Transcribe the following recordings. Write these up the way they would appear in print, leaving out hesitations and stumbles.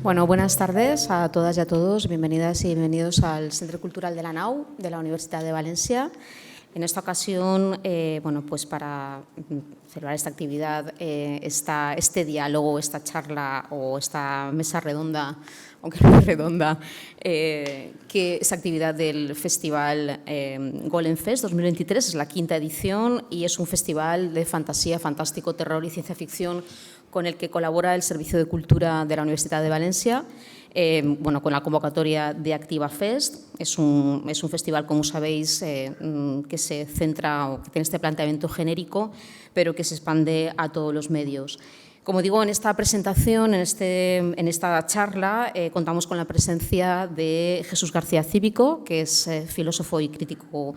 Bueno, buenas tardes a todas y a todos. Bienvenidas y bienvenidos al Centro Cultural de la Nau, de la Universidad de Valencia. En esta ocasión, bueno, pues para celebrar esta actividad, este diálogo, esta charla o esta mesa redonda, aunque no es redonda, que es actividad del Festival Golem Fest 2023, es la quinta edición y es un festival de fantasía, fantástico, terror y ciencia ficción con el que colabora el Servicio de Cultura de la Universidad de Valencia, bueno, con la convocatoria de Activa Fest. Es un festival, como sabéis, que se centra o que tiene este planteamiento genérico, pero que se expande a todos los medios. Como digo, en esta presentación, en esta charla, contamos con la presencia de Jesús García Cívico, que es filósofo y crítico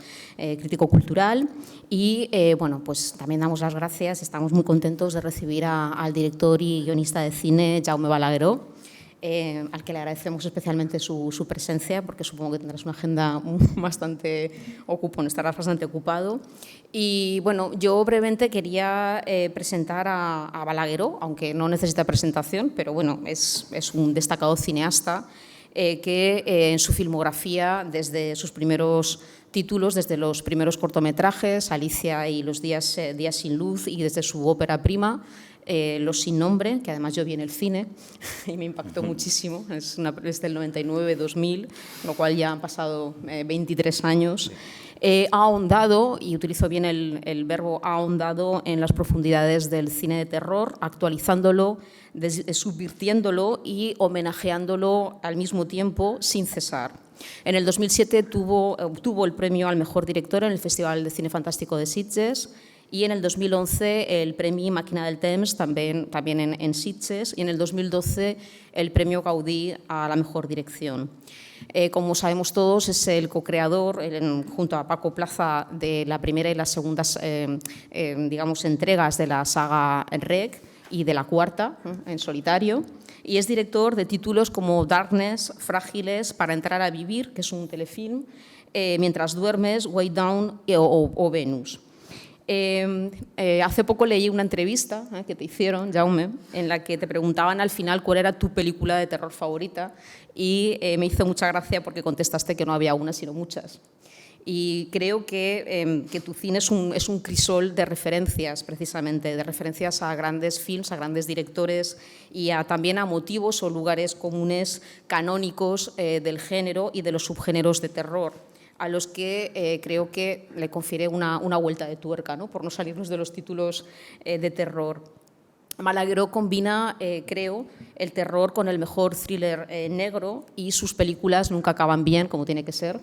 cultural. Y bueno, pues también damos las gracias, estamos muy contentos de recibir al director y guionista de cine, Jaume Balagueró, al que le agradecemos especialmente su presencia, porque supongo que tendrás una agenda bastante estarás bastante ocupado. Y bueno, yo brevemente quería presentar a Balagueró, aunque no necesita presentación, pero bueno, es un destacado cineasta que en su filmografía, desde sus primeros títulos, desde los primeros cortometrajes, Alicia y los días sin luz, y desde su ópera prima, Los sin nombre, que además yo vi en el cine y me impactó muchísimo, es del 99-2000, lo cual ya han pasado 23 años. Ha ahondado, y utilizo bien el verbo ha ahondado, en las profundidades del cine de terror, actualizándolo, subvirtiéndolo y homenajeándolo al mismo tiempo sin cesar. En el 2007 obtuvo el premio al mejor director en el Festival de Cine Fantástico de Sitges, y en el 2011 el Premi Màquina del Temps, también en Sitges, y en el 2012 el Premio Gaudí a la mejor dirección. Como sabemos todos, es el co-creador, junto a Paco Plaza, de la primera y la segunda digamos, entregas de la saga REC y de la cuarta, en solitario, y es director de títulos como Darkness, Frágiles, Para entrar a vivir, que es un telefilm, Mientras duermes, Way Down o Venus. Hace poco leí una entrevista que te hicieron, Jaume, en la que te preguntaban al final cuál era tu película de terror favorita, y me hizo mucha gracia porque contestaste que no había una, sino muchas. Y creo que tu cine es un crisol de referencias, precisamente, de referencias a grandes films, a grandes directores y también a motivos o lugares comunes canónicos del género y de los subgéneros de terror, a los que creo que le confiere una vuelta de tuerca, ¿no? Por no salirnos de los títulos de terror. Balagueró combina, creo, el terror con el mejor thriller negro, y sus películas nunca acaban bien, como tiene que ser,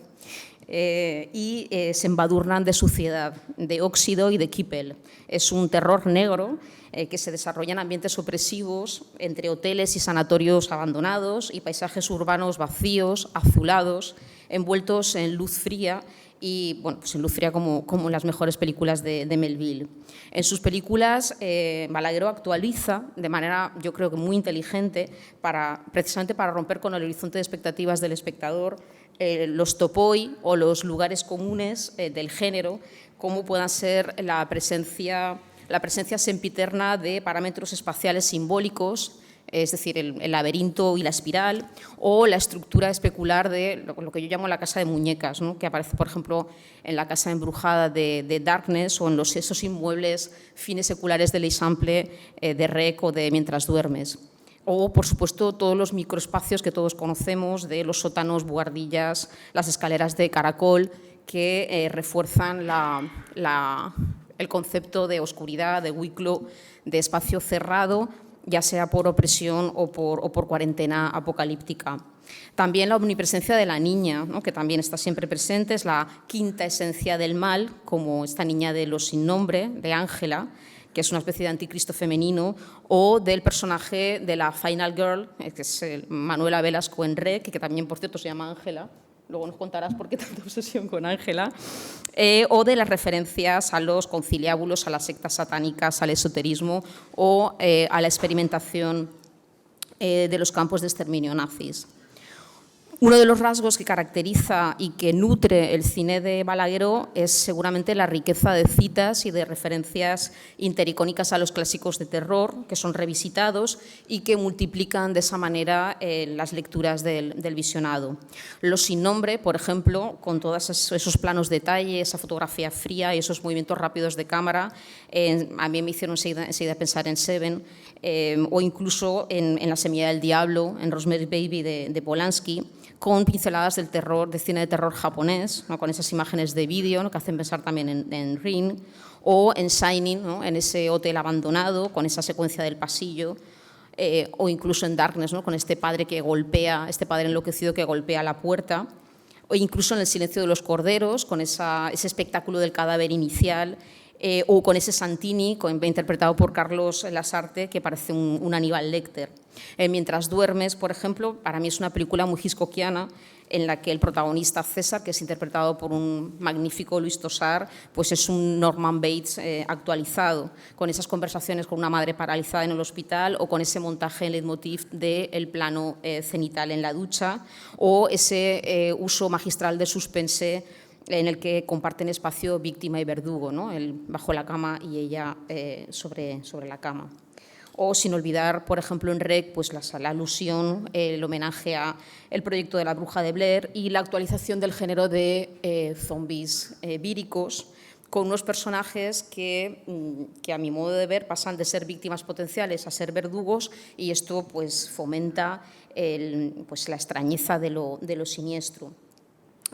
y se embadurnan de suciedad, de óxido y de quipel. Es un terror negro que se desarrolla en ambientes opresivos, entre hoteles y sanatorios abandonados y paisajes urbanos vacíos, azulados, envueltos en luz fría, y bueno, pues en luz fría como en las mejores películas de Melville. En sus películas, Balagueró actualiza de manera, yo creo que muy inteligente, precisamente para romper con el horizonte de expectativas del espectador, los topoi o los lugares comunes del género, como puedan ser la presencia sempiterna de parámetros espaciales simbólicos, es decir, el laberinto y la espiral, o la estructura especular de lo que yo llamo la casa de muñecas, ¿no? Que aparece, por ejemplo, en la casa embrujada de Darkness, o en esos inmuebles fines seculares de l'Eixample de REC o de Mientras duermes. O, por supuesto, todos los microespacios que todos conocemos, de los sótanos, buhardillas, las escaleras de caracol, que refuerzan el concepto de oscuridad, de huiclo, de espacio cerrado, ya sea por opresión o por cuarentena apocalíptica. También la omnipresencia de la niña, ¿no? Que también está siempre presente, es la quinta esencia del mal, como esta niña de Los sin nombre, de Ángela, que es una especie de anticristo femenino, o del personaje de la Final Girl, que es Manuela Velasco en REC, que también, por cierto, se llama Ángela. Luego nos contarás por qué tanta obsesión con Ángela, o de las referencias a los conciliábulos, a las sectas satánicas, al esoterismo o a la experimentación de los campos de exterminio nazis. Uno de los rasgos que caracteriza y que nutre el cine de Balagueró es seguramente la riqueza de citas y de referencias intericónicas a los clásicos de terror, que son revisitados y que multiplican de esa manera las lecturas del visionado. Los sin nombre, por ejemplo, con todos esos planos de detalle, esa fotografía fría y esos movimientos rápidos de cámara, a mí me hicieron enseguida pensar en Seven, o incluso en La semilla del diablo, en Rosemary Baby de Polanski, con pinceladas del terror, de cine de terror japonés, ¿no? Con esas imágenes de vídeo, ¿no? Que hacen pensar también en Ring, o en Shining, ¿no? En ese hotel abandonado, con esa secuencia del pasillo, o incluso en Darkness, ¿no? Con este padre que golpea, este padre enloquecido que golpea la puerta, o incluso en El silencio de los corderos, con ese espectáculo del cadáver inicial, o con ese Santini, interpretado por Carlos Lasarte, que parece un Aníbal Lecter. Mientras duermes, por ejemplo, para mí es una película muy hitchcockiana, en la que el protagonista César, que es interpretado por un magnífico Luis Tosar, pues es un Norman Bates actualizado, con esas conversaciones con una madre paralizada en el hospital, o con ese montaje en leitmotiv del plano cenital en la ducha, o ese uso magistral de suspense en el que comparten espacio víctima y verdugo, ¿no? Él bajo la cama y ella sobre la cama. O sin olvidar, por ejemplo, en REC, pues la alusión, el homenaje a El proyecto de la bruja de Blair y la actualización del género de zombies víricos, con unos personajes que a mi modo de ver pasan de ser víctimas potenciales a ser verdugos, y esto pues fomenta la extrañeza de lo siniestro.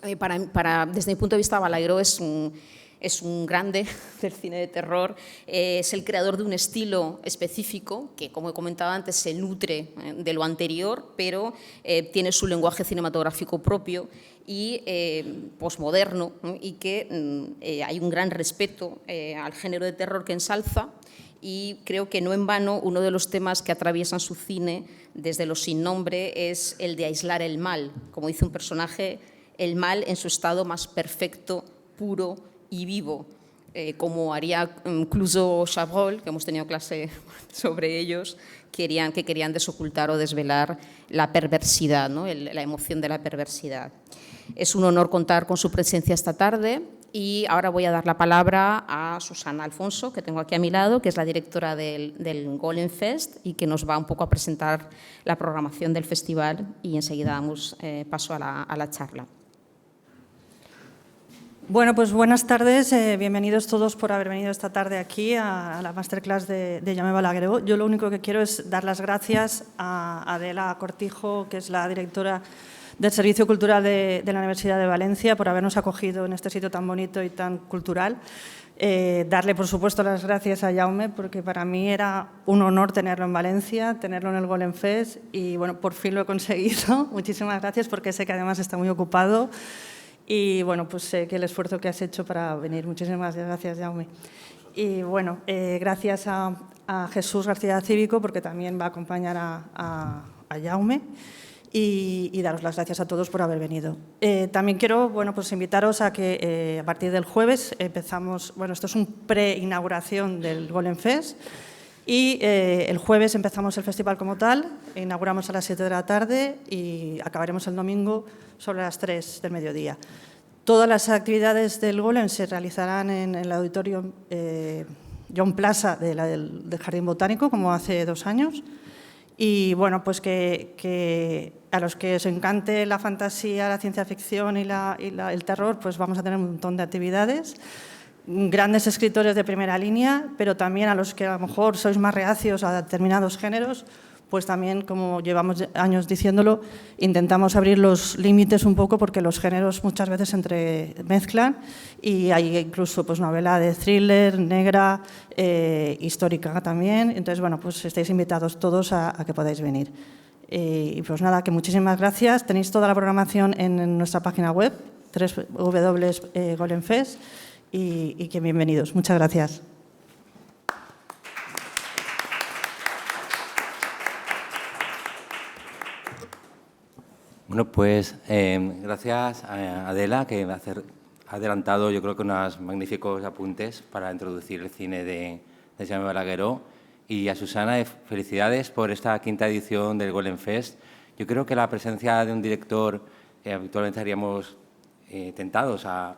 Desde mi punto de vista, Balagueró es un grande del cine de terror, es el creador de un estilo específico que, como he comentado antes, se nutre de lo anterior, pero tiene su lenguaje cinematográfico propio y posmoderno, ¿no? Y que hay un gran respeto al género de terror que ensalza. Y creo que no en vano uno de los temas que atraviesan su cine desde Los sin nombre es el de aislar el mal. Como dice un personaje, el mal en su estado más perfecto, puro y vivo, como haría incluso Chabrol, que hemos tenido clase sobre ellos, que querían desocultar o desvelar la perversidad, ¿no? La emoción de la perversidad. Es un honor contar con su presencia esta tarde, y ahora voy a dar la palabra a Susana Alfonso, que tengo aquí a mi lado, que es la directora del Golem Fest y que nos va un poco a presentar la programación del festival, y enseguida damos paso a la charla. Bueno, pues buenas tardes, bienvenidos todos por haber venido esta tarde aquí a la masterclass de Jaume Balagueró. Yo lo único que quiero es dar las gracias a Adela Cortijo, que es la directora del Servicio Cultural de la Universidad de Valencia, por habernos acogido en este sitio tan bonito y tan cultural. Darle, por supuesto, las gracias a Jaume, porque para mí era un honor tenerlo en Valencia, tenerlo en el Golem Fest, y bueno, por fin lo he conseguido. Muchísimas gracias, porque sé que además está muy ocupado. Y bueno, pues sé que el esfuerzo que has hecho para venir. Muchísimas gracias, Jaume. Y bueno, gracias a Jesús García Cívico, porque también va a acompañar a Jaume. Y daros las gracias a todos por haber venido. También quiero, bueno, pues invitaros a que a partir del jueves empezamos, bueno, esto es una pre-inauguración del Golem Fest, y el jueves empezamos el festival como tal, inauguramos a las 7 de la tarde y acabaremos el domingo sobre las 3 del mediodía. Todas las actividades del Golem se realizarán en el auditorio John Plaza del Jardín Botánico, como hace 2 años. Y bueno, pues que a los que os encante la fantasía, la ciencia ficción y el terror, pues vamos a tener un montón de actividades. Grandes escritores de primera línea, pero también a los que a lo mejor sois más reacios a determinados géneros, pues también, como llevamos años diciéndolo, intentamos abrir los límites un poco, porque los géneros muchas veces se entremezclan, y hay incluso pues novela de thriller, negra, histórica también. Entonces, bueno, pues estáis invitados todos a que podáis venir. Y pues nada, que muchísimas gracias. Tenéis toda la programación en nuestra página web, www.golemfest, y que bienvenidos. Muchas gracias. Bueno, pues gracias a Adela, que ha adelantado, yo creo que unos magníficos apuntes para introducir el cine de Jaume Balagueró, y a Susana, felicidades por esta 5ª edición del Golem Fest. Yo creo que la presencia de un director habitualmente estaríamos tentados a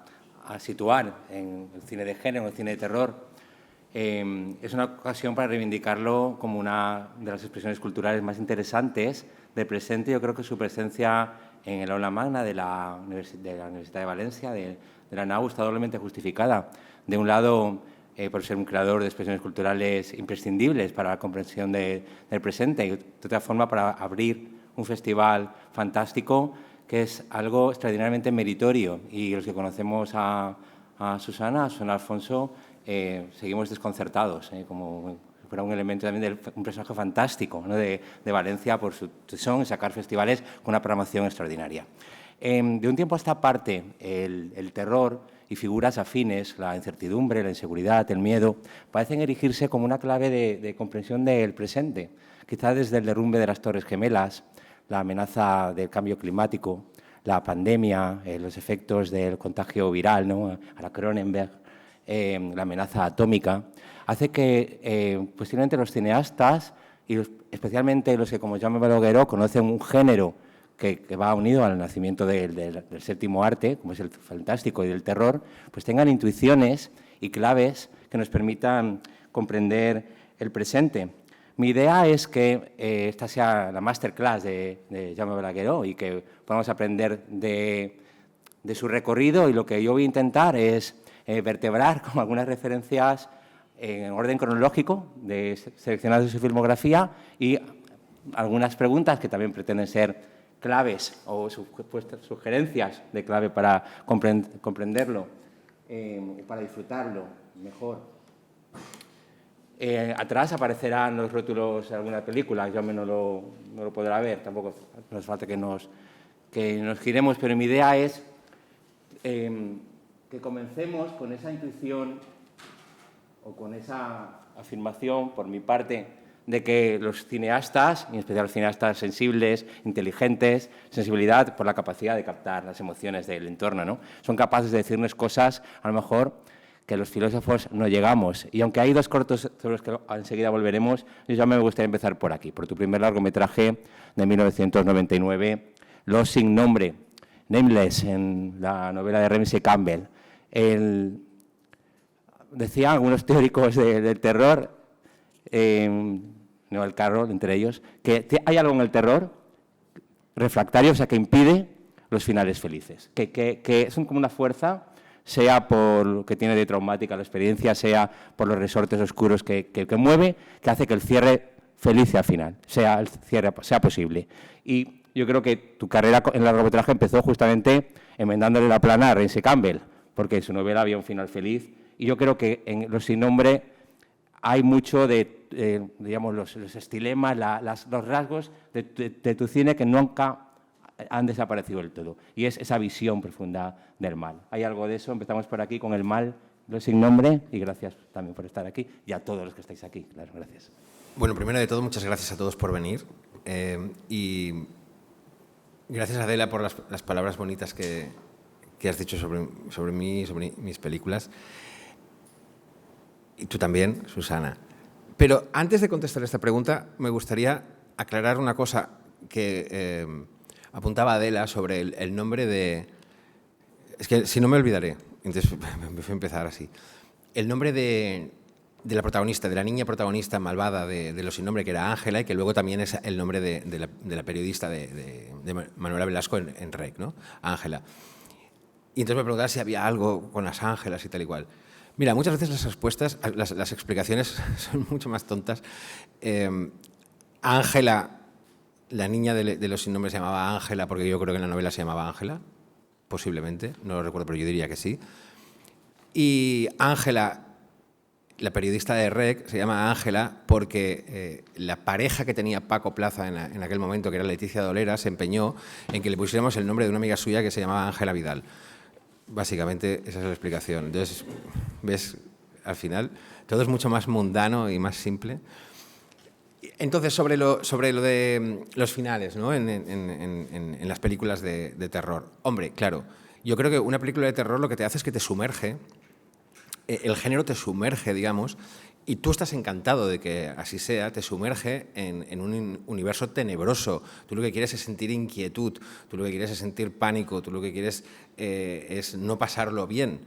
situar en el cine de género, en el cine de terror. Es una ocasión para reivindicarlo como una de las expresiones culturales más interesantes del presente. Yo creo que su presencia en el aula magna de la Universidad de Valencia, de la NAU, está doblemente justificada. De un lado, por ser un creador de expresiones culturales imprescindibles para la comprensión del presente, y de otra forma para abrir un festival fantástico que es algo extraordinariamente meritorio. Y los que conocemos a Susana Alfonso, seguimos desconcertados, como si fuera un elemento también de un personaje fantástico, ¿no?, de Valencia por su tesón en sacar festivales con una programación extraordinaria. De un tiempo a esta parte, el terror y figuras afines, la incertidumbre, la inseguridad, el miedo, parecen erigirse como una clave de comprensión del presente. Quizá desde el derrumbe de las Torres Gemelas, la amenaza del cambio climático, la pandemia, los efectos del contagio viral, ¿no?, a la Cronenberg, la amenaza atómica, hace que posiblemente los cineastas, y especialmente los que, como Jaume Balagueró, conocen un género que va unido al nacimiento del séptimo arte, como es el fantástico y del terror, pues tengan intuiciones y claves que nos permitan comprender el presente. Mi idea es que esta sea la masterclass de Jaume Balagueró y que podamos aprender de su recorrido, y lo que yo voy a intentar es vertebrar con algunas referencias en orden cronológico seleccionadas de su filmografía y algunas preguntas que también pretenden ser claves o sugerencias de clave para comprenderlo, para disfrutarlo mejor. Atrás aparecerán los rótulos de alguna película, yo no lo podrá ver, tampoco nos falta que nos giremos, pero mi idea es que comencemos con esa intuición o con esa afirmación, por mi parte, de que los cineastas, y en especial los cineastas sensibles, inteligentes, sensibilidad por la capacidad de captar las emociones del entorno, ¿no?, son capaces de decirnos cosas, a lo mejor, que los filósofos no llegamos. Y aunque hay dos cortos sobre los que enseguida volveremos, yo ya me gustaría empezar por aquí, por tu primer largometraje de 1999, Los sin nombre, Nameless, en la novela de Ramsey Campbell. Decían algunos teóricos del terror, Noel Carroll entre ellos, que hay algo en el terror refractario, o sea, que impide los finales felices, que son como una fuerza, sea por lo que tiene de traumática la experiencia, sea por los resortes oscuros que mueve, que hace que el cierre feliz sea final, sea posible. Y yo creo que tu carrera en el largometraje empezó justamente enmendándole la plana a Ramsey Campbell, porque en su novela había un final feliz, y yo creo que en Los sin nombre hay mucho de digamos, los estilemas, los rasgos de tu cine que nunca han desaparecido del todo, y es esa visión profunda del mal. Hay algo de eso. Empezamos por aquí con el mal, Los sin nombre, y gracias también por estar aquí, y a todos los que estáis aquí, claro, gracias. Bueno, primero de todo, muchas gracias a todos por venir, y gracias, Adela, por las palabras bonitas que has dicho sobre mí, sobre mis películas, y tú también, Susana. Pero antes de contestar esta pregunta, me gustaría aclarar una cosa que apuntaba Adela sobre el nombre de... Es que si no me olvidaré, entonces me voy a empezar así. El nombre de la protagonista, de la niña protagonista malvada de Los sin nombre, que era Ángela, y que luego también es el nombre de la periodista de Manuela Velasco en REC, ¿no? Ángela. Y entonces me preguntaba si había algo con las Ángelas y tal y cual. Mira, muchas veces las respuestas, las explicaciones son mucho más tontas. Ángela, la niña de Los sin nombre, se llamaba Ángela porque yo creo que en la novela se llamaba Ángela, posiblemente, no lo recuerdo, pero yo diría que sí. Y Ángela, la periodista de REC, se llama Ángela porque la pareja que tenía Paco Plaza en aquel momento, que era Leticia Dolera, se empeñó en que le pusiéramos el nombre de una amiga suya que se llamaba Ángela Vidal. Básicamente esa es la explicación. Entonces, ves, al final, todo es mucho más mundano y más simple. Entonces, sobre lo de los finales, ¿no?, en las películas de terror. Hombre, claro, yo creo que una película de terror lo que te hace es que te sumerge, el género te sumerge, digamos, y tú estás encantado de que así sea, te sumerge en un universo tenebroso. Tú lo que quieres es sentir inquietud, tú lo que quieres es sentir pánico, tú lo que quieres es no pasarlo bien.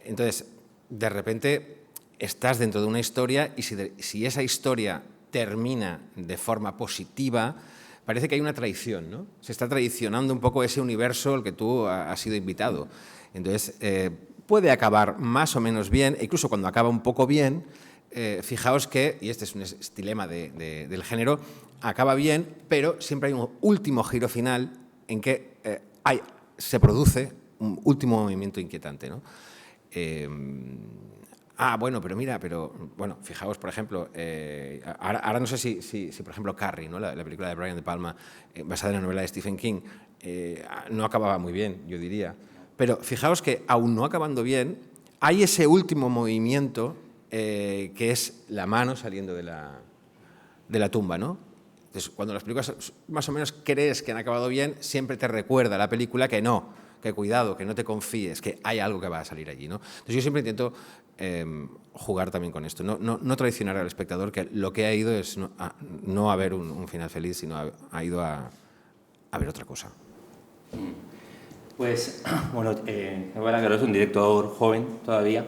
Entonces, de repente estás dentro de una historia y si esa historia termina de forma positiva, parece que hay una traición, ¿no? Se está traicionando un poco ese universo al que tú has sido invitado. Entonces, puede acabar más o menos bien, e incluso cuando acaba un poco bien, fijaos que, y este es un estilema del género, acaba bien, pero siempre hay un último giro final en que se produce un último movimiento inquietante, ¿no? Bueno, pero mira, bueno, fijaos, por ejemplo, ahora no sé si por ejemplo, Carrie, ¿no? la película de Brian De Palma, basada en la novela de Stephen King, no acababa muy bien, yo diría. Pero fijaos que, aún no acabando bien, hay ese último movimiento que es la mano saliendo de la tumba, ¿no? Entonces, cuando las películas más o menos crees que han acabado bien, siempre te recuerda la película que no, que cuidado, que no te confíes, que hay algo que va a salir allí, ¿no? Entonces yo siempre intento jugar también con esto, no traicionar al espectador, que lo que ha ido es no a ver un final feliz, sino ha ido a ver otra cosa. Pues, bueno, Jaime Balagueró es un director joven todavía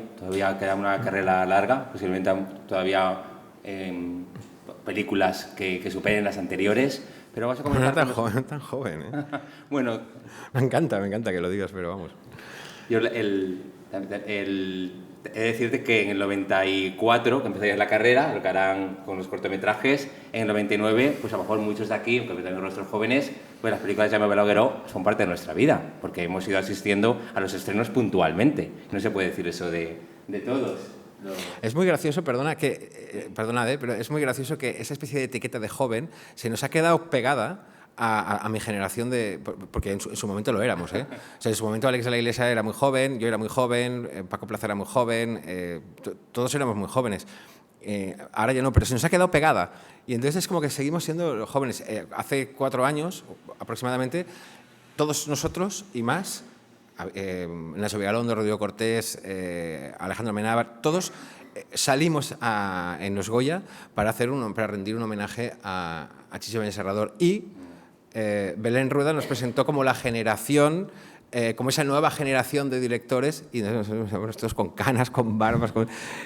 queda una carrera larga, posiblemente todavía películas que superen las anteriores, pero vamos a comenzar... No tan joven, ¿eh? Bueno... Me encanta que lo digas, pero vamos. Yo he de decirte que en el 94, que empezaría la carrera, lo que harán con los cortometrajes, en el 99, pues a lo mejor muchos de aquí, aunque también nuestros jóvenes, pues las películas de Jaime Balagueró son parte de nuestra vida, porque hemos ido asistiendo a los estrenos puntualmente. No se puede decir eso de todos. Es muy gracioso, perdonad, pero es muy gracioso que esa especie de etiqueta de joven se nos ha quedado pegada a mi generación, porque en su momento lo éramos, ¿eh? O sea, en su momento Alex de la Iglesia era muy joven, yo era muy joven, Paco Plaza era muy joven, todos éramos muy jóvenes. Ahora ya no, pero se nos ha quedado pegada. Y entonces es como que seguimos siendo jóvenes. Hace 4 años aproximadamente, todos nosotros y más, Nacho Vigalondo, Rodrigo Cortés, Alejandro Amenábar, todos salimos en Los Goya para rendir un homenaje a Chicho Beñat Serrador, y Belén Rueda nos presentó como la generación, como esa nueva generación de directores, y nosotros con canas, con barbas,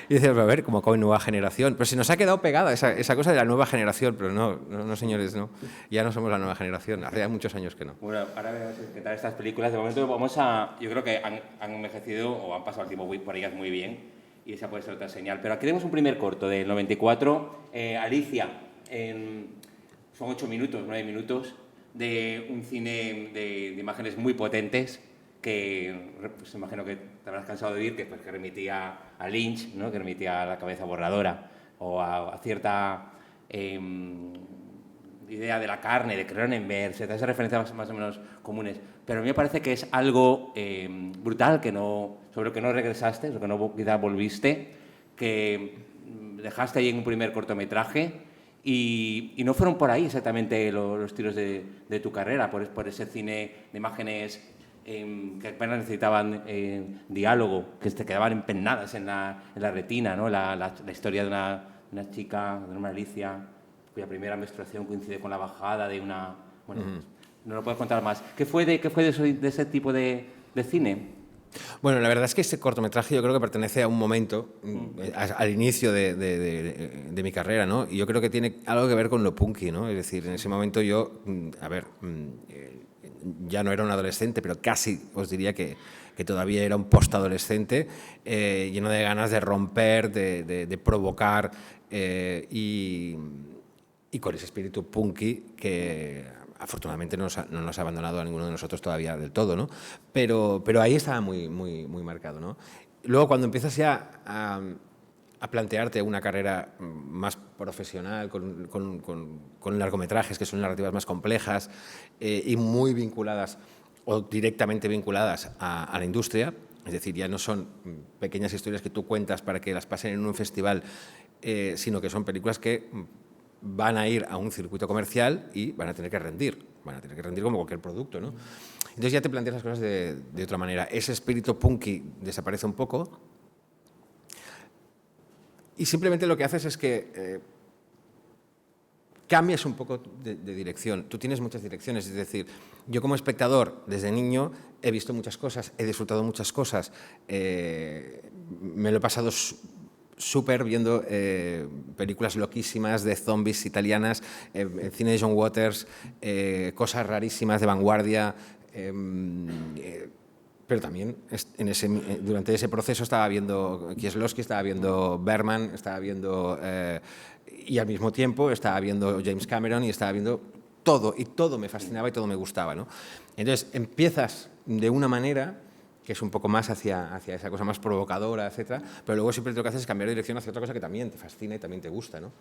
y decíamos, a ver, como nueva generación, pero se nos ha quedado pegada esa cosa de la nueva generación, pero no señores, no, ya no somos la nueva generación, hace ya muchos años que no. Bueno, ahora veremos qué tal estas películas. De momento yo creo que han envejecido o han pasado el tiempo por ellas muy bien, y esa puede ser otra señal. Pero aquí tenemos un primer corto del 94, Alicia, son 8 minutos, 9 minutos, de un cine de imágenes muy potentes que, pues, imagino que te habrás cansado de oír, que remitía a Lynch, ¿no? Que remitía a La cabeza borradora, o a cierta idea de la carne, de Cronenberg, esas referencias más o menos comunes. Pero a mí me parece que es algo brutal, sobre lo que no regresaste, sobre lo que no quizás volviste, que dejaste ahí en un primer cortometraje. Y no fueron por ahí exactamente los tiros de tu carrera, por ese cine de imágenes que apenas necesitaban diálogo, que te quedaban empenadas en la retina, ¿no? La historia de una chica, de una Alicia, cuya primera menstruación coincide con la bajada de una... Bueno, no lo puedes contar más. ¿Qué fue de ese tipo de cine? Bueno, la verdad es que este cortometraje yo creo que pertenece a un momento, al inicio de mi carrera, ¿no? Y yo creo que tiene algo que ver con lo punky, ¿no? Es decir, en ese momento yo, ya no era un adolescente, pero casi os diría que todavía era un postadolescente, lleno de ganas de romper, de provocar, y con ese espíritu punky que afortunadamente no nos ha abandonado a ninguno de nosotros todavía del todo, ¿no? Pero ahí estaba muy marcado, ¿no? Luego, cuando empiezas ya a plantearte una carrera más profesional, con largometrajes, que son narrativas más complejas y muy vinculadas o directamente vinculadas a la industria, es decir, ya no son pequeñas historias que tú cuentas para que las pasen en un festival, sino que son películas que van a ir a un circuito comercial y van a tener que rendir como cualquier producto, ¿no? Entonces ya te planteas las cosas de otra manera. Ese espíritu punky desaparece un poco. y simplemente lo que haces es que cambias un poco de dirección. Tú tienes muchas direcciones, es decir, yo como espectador, desde niño, he visto muchas cosas, he disfrutado muchas cosas, me lo he pasado súper viendo películas loquísimas de zombies italianas, cine de John Waters, cosas rarísimas de vanguardia, pero también durante ese proceso estaba viendo Kieslowski, estaba viendo Bergman, estaba viendo... y al mismo tiempo estaba viendo James Cameron y estaba viendo todo, y todo me fascinaba y todo me gustaba, ¿no? Entonces empiezas de una manera que es un poco más hacia esa cosa más provocadora, etcétera, pero luego siempre lo que haces es cambiar de dirección hacia otra cosa que también te fascina y también te gusta, ¿no?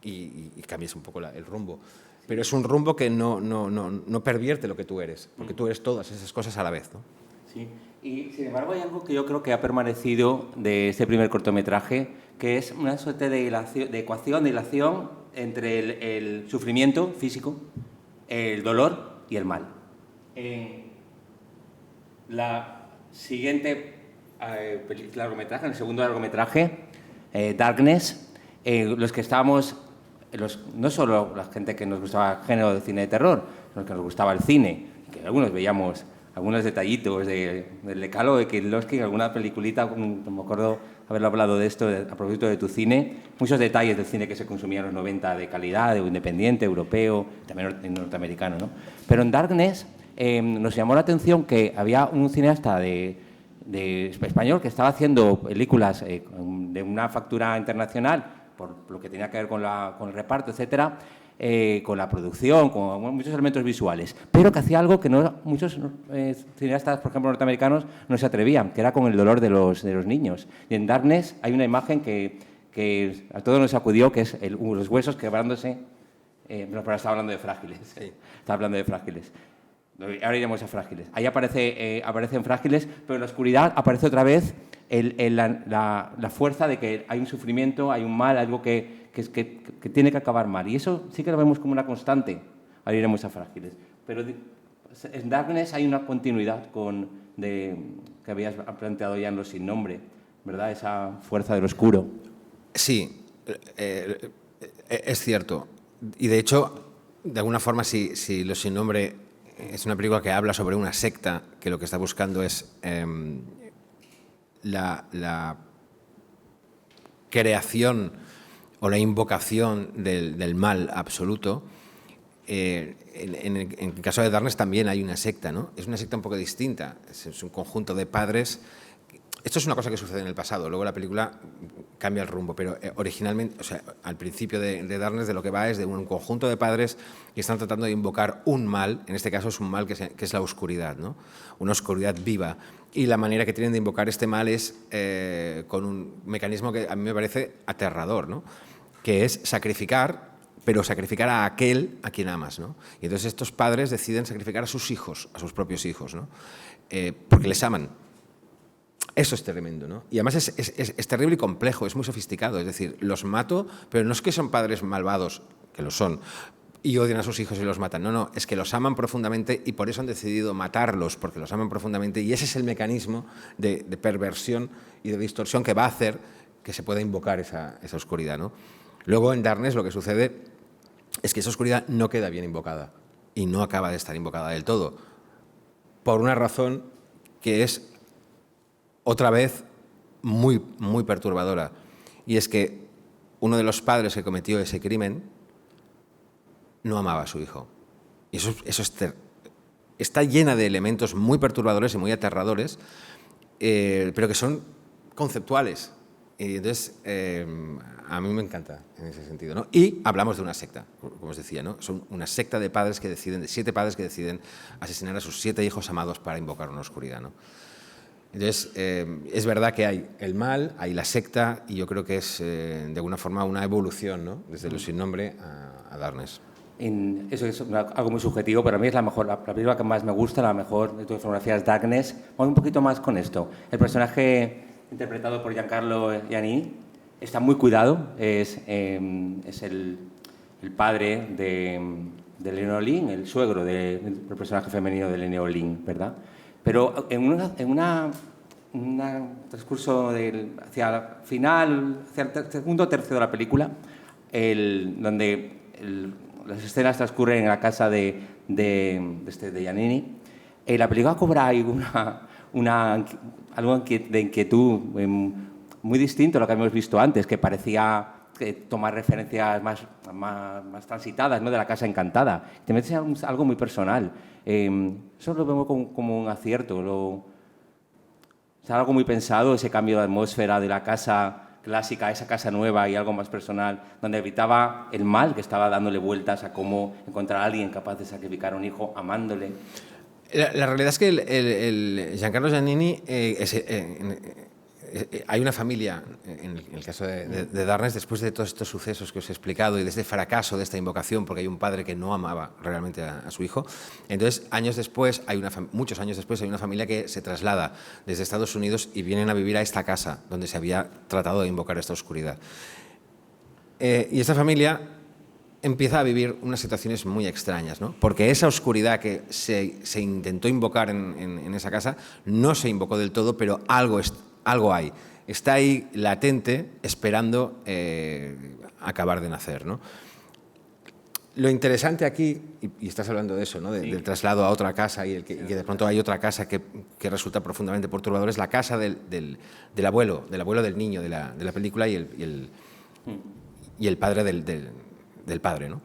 Y cambias un poco el rumbo. Pero es un rumbo que no pervierte lo que tú eres, porque tú eres todas esas cosas a la vez, ¿no? Sí, y sin embargo hay algo que yo creo que ha permanecido de este primer cortometraje, que es una suerte de ecuación, de hilación entre el sufrimiento físico, el dolor y el mal. La siguiente largometraje, en el segundo largometraje, Darkness, los que estábamos, no solo la gente que nos gustaba el género de cine de terror, sino los que nos gustaba el cine, que algunos veíamos algunos detallitos del decálogo de Kieslowski, alguna peliculita, me acuerdo haberlo hablado de esto a propósito de tu cine, muchos detalles del cine que se consumía en los 90 de calidad, de independiente, europeo, también norteamericano, ¿no? Pero en Darkness nos llamó la atención que había un cineasta de español que estaba haciendo películas de una factura internacional, por lo que tenía que ver con el reparto, etcétera, con la producción, con muchos elementos visuales, pero que hacía algo que muchos cineastas, por ejemplo, norteamericanos, no se atrevían, que era con el dolor de los niños. Y en Darkness hay una imagen que a todos nos sacudió, que es los huesos quebrándose. Pero estaba hablando de Frágiles. Sí. Estaba hablando de Frágiles. Ahora iremos a Frágiles. Ahí aparecen Frágiles, pero en la oscuridad aparece otra vez la fuerza de que hay un sufrimiento, hay un mal, algo que tiene que acabar mal. Y eso sí que lo vemos como una constante. Ahora iremos a Frágiles. Pero en Darkness hay una continuidad que habías planteado ya en Los sin nombre, ¿verdad? Esa fuerza del oscuro. Sí, es cierto. Y de hecho, de alguna forma, si Los sin nombre es una película que habla sobre una secta que lo que está buscando es la creación o la invocación del mal absoluto, en el caso de Darkness también hay una secta, ¿no? Es una secta un poco distinta, es un conjunto de padres. Esto es una cosa que sucede en el pasado, luego la película cambia el rumbo, pero originalmente, o sea, al principio de Darkness de lo que va es de un conjunto de padres que están tratando de invocar un mal, en este caso es un mal que es la oscuridad, ¿no? Una oscuridad viva. Y la manera que tienen de invocar este mal es con un mecanismo que a mí me parece aterrador, ¿no? Que es sacrificar, pero sacrificar a aquel a quien amas, ¿no? Y entonces estos padres deciden sacrificar a sus hijos, a sus propios hijos, ¿no? Porque les aman. Eso es tremendo, ¿no? Y además es terrible y complejo, es muy sofisticado. Es decir, los mato, pero no es que son padres malvados, que lo son, y odian a sus hijos y los matan. No, es que los aman profundamente y por eso han decidido matarlos, porque los aman profundamente. Y ese es el mecanismo de perversión y de distorsión que va a hacer que se pueda invocar esa oscuridad, ¿no? Luego en Darkness lo que sucede es que esa oscuridad no queda bien invocada y no acaba de estar invocada del todo, por una razón que es otra vez muy, muy perturbadora, y es que uno de los padres que cometió ese crimen no amaba a su hijo. Y eso está llena de elementos muy perturbadores y muy aterradores, pero que son conceptuales. Y entonces, a mí me encanta en ese sentido, ¿no? Y hablamos de una secta, como os decía, ¿no? Son una secta de padres que deciden, de 7 padres que deciden asesinar a sus 7 hijos amados para invocar una oscuridad, ¿no? Entonces, es verdad que hay el mal, hay la secta, y yo creo que es, de alguna forma, una evolución, ¿no? Desde Los sin nombre a Darkness. Eso es algo muy subjetivo, pero a mí es la película que más me gusta, la mejor de tu filmografía es Darkness. Vamos un poquito más con esto. El personaje interpretado por Giancarlo Giannini está muy cuidado, es el padre de Lene Olin, el suegro del personaje femenino de Lene Olin, ¿verdad? Pero en un transcurso hacia el final, hacia el segundo tercio de la película, donde las escenas transcurren en la casa de Giannini. La película cobra ahí algo de inquietud muy distinto a lo que habíamos visto antes, que parecía tomar referencias más transitadas, ¿no?, de la Casa Encantada. Te metes en algo muy personal. Eso lo vemos como un acierto. Algo muy pensado, ese cambio de atmósfera de la casa clásica a esa casa nueva y algo más personal, donde evitaba el mal, que estaba dándole vueltas a cómo encontrar a alguien capaz de sacrificar a un hijo amándole. La realidad es que el Giancarlo Giannini, hay una familia, en el caso de Darkness, después de todos estos sucesos que os he explicado y de este fracaso de esta invocación, porque hay un padre que no amaba realmente a su hijo, entonces muchos años después hay una familia que se traslada desde Estados Unidos y vienen a vivir a esta casa donde se había tratado de invocar esta oscuridad. Y esta familia empieza a vivir unas situaciones muy extrañas, ¿no? Porque esa oscuridad que se intentó invocar en esa casa no se invocó del todo, pero algo hay. Está ahí latente, esperando acabar de nacer, ¿no? Lo interesante aquí, y estás hablando de eso, ¿no?, del traslado a otra casa y que de pronto hay otra casa que resulta profundamente perturbadora, es la casa del abuelo del niño de la película y el padre del padre, ¿no?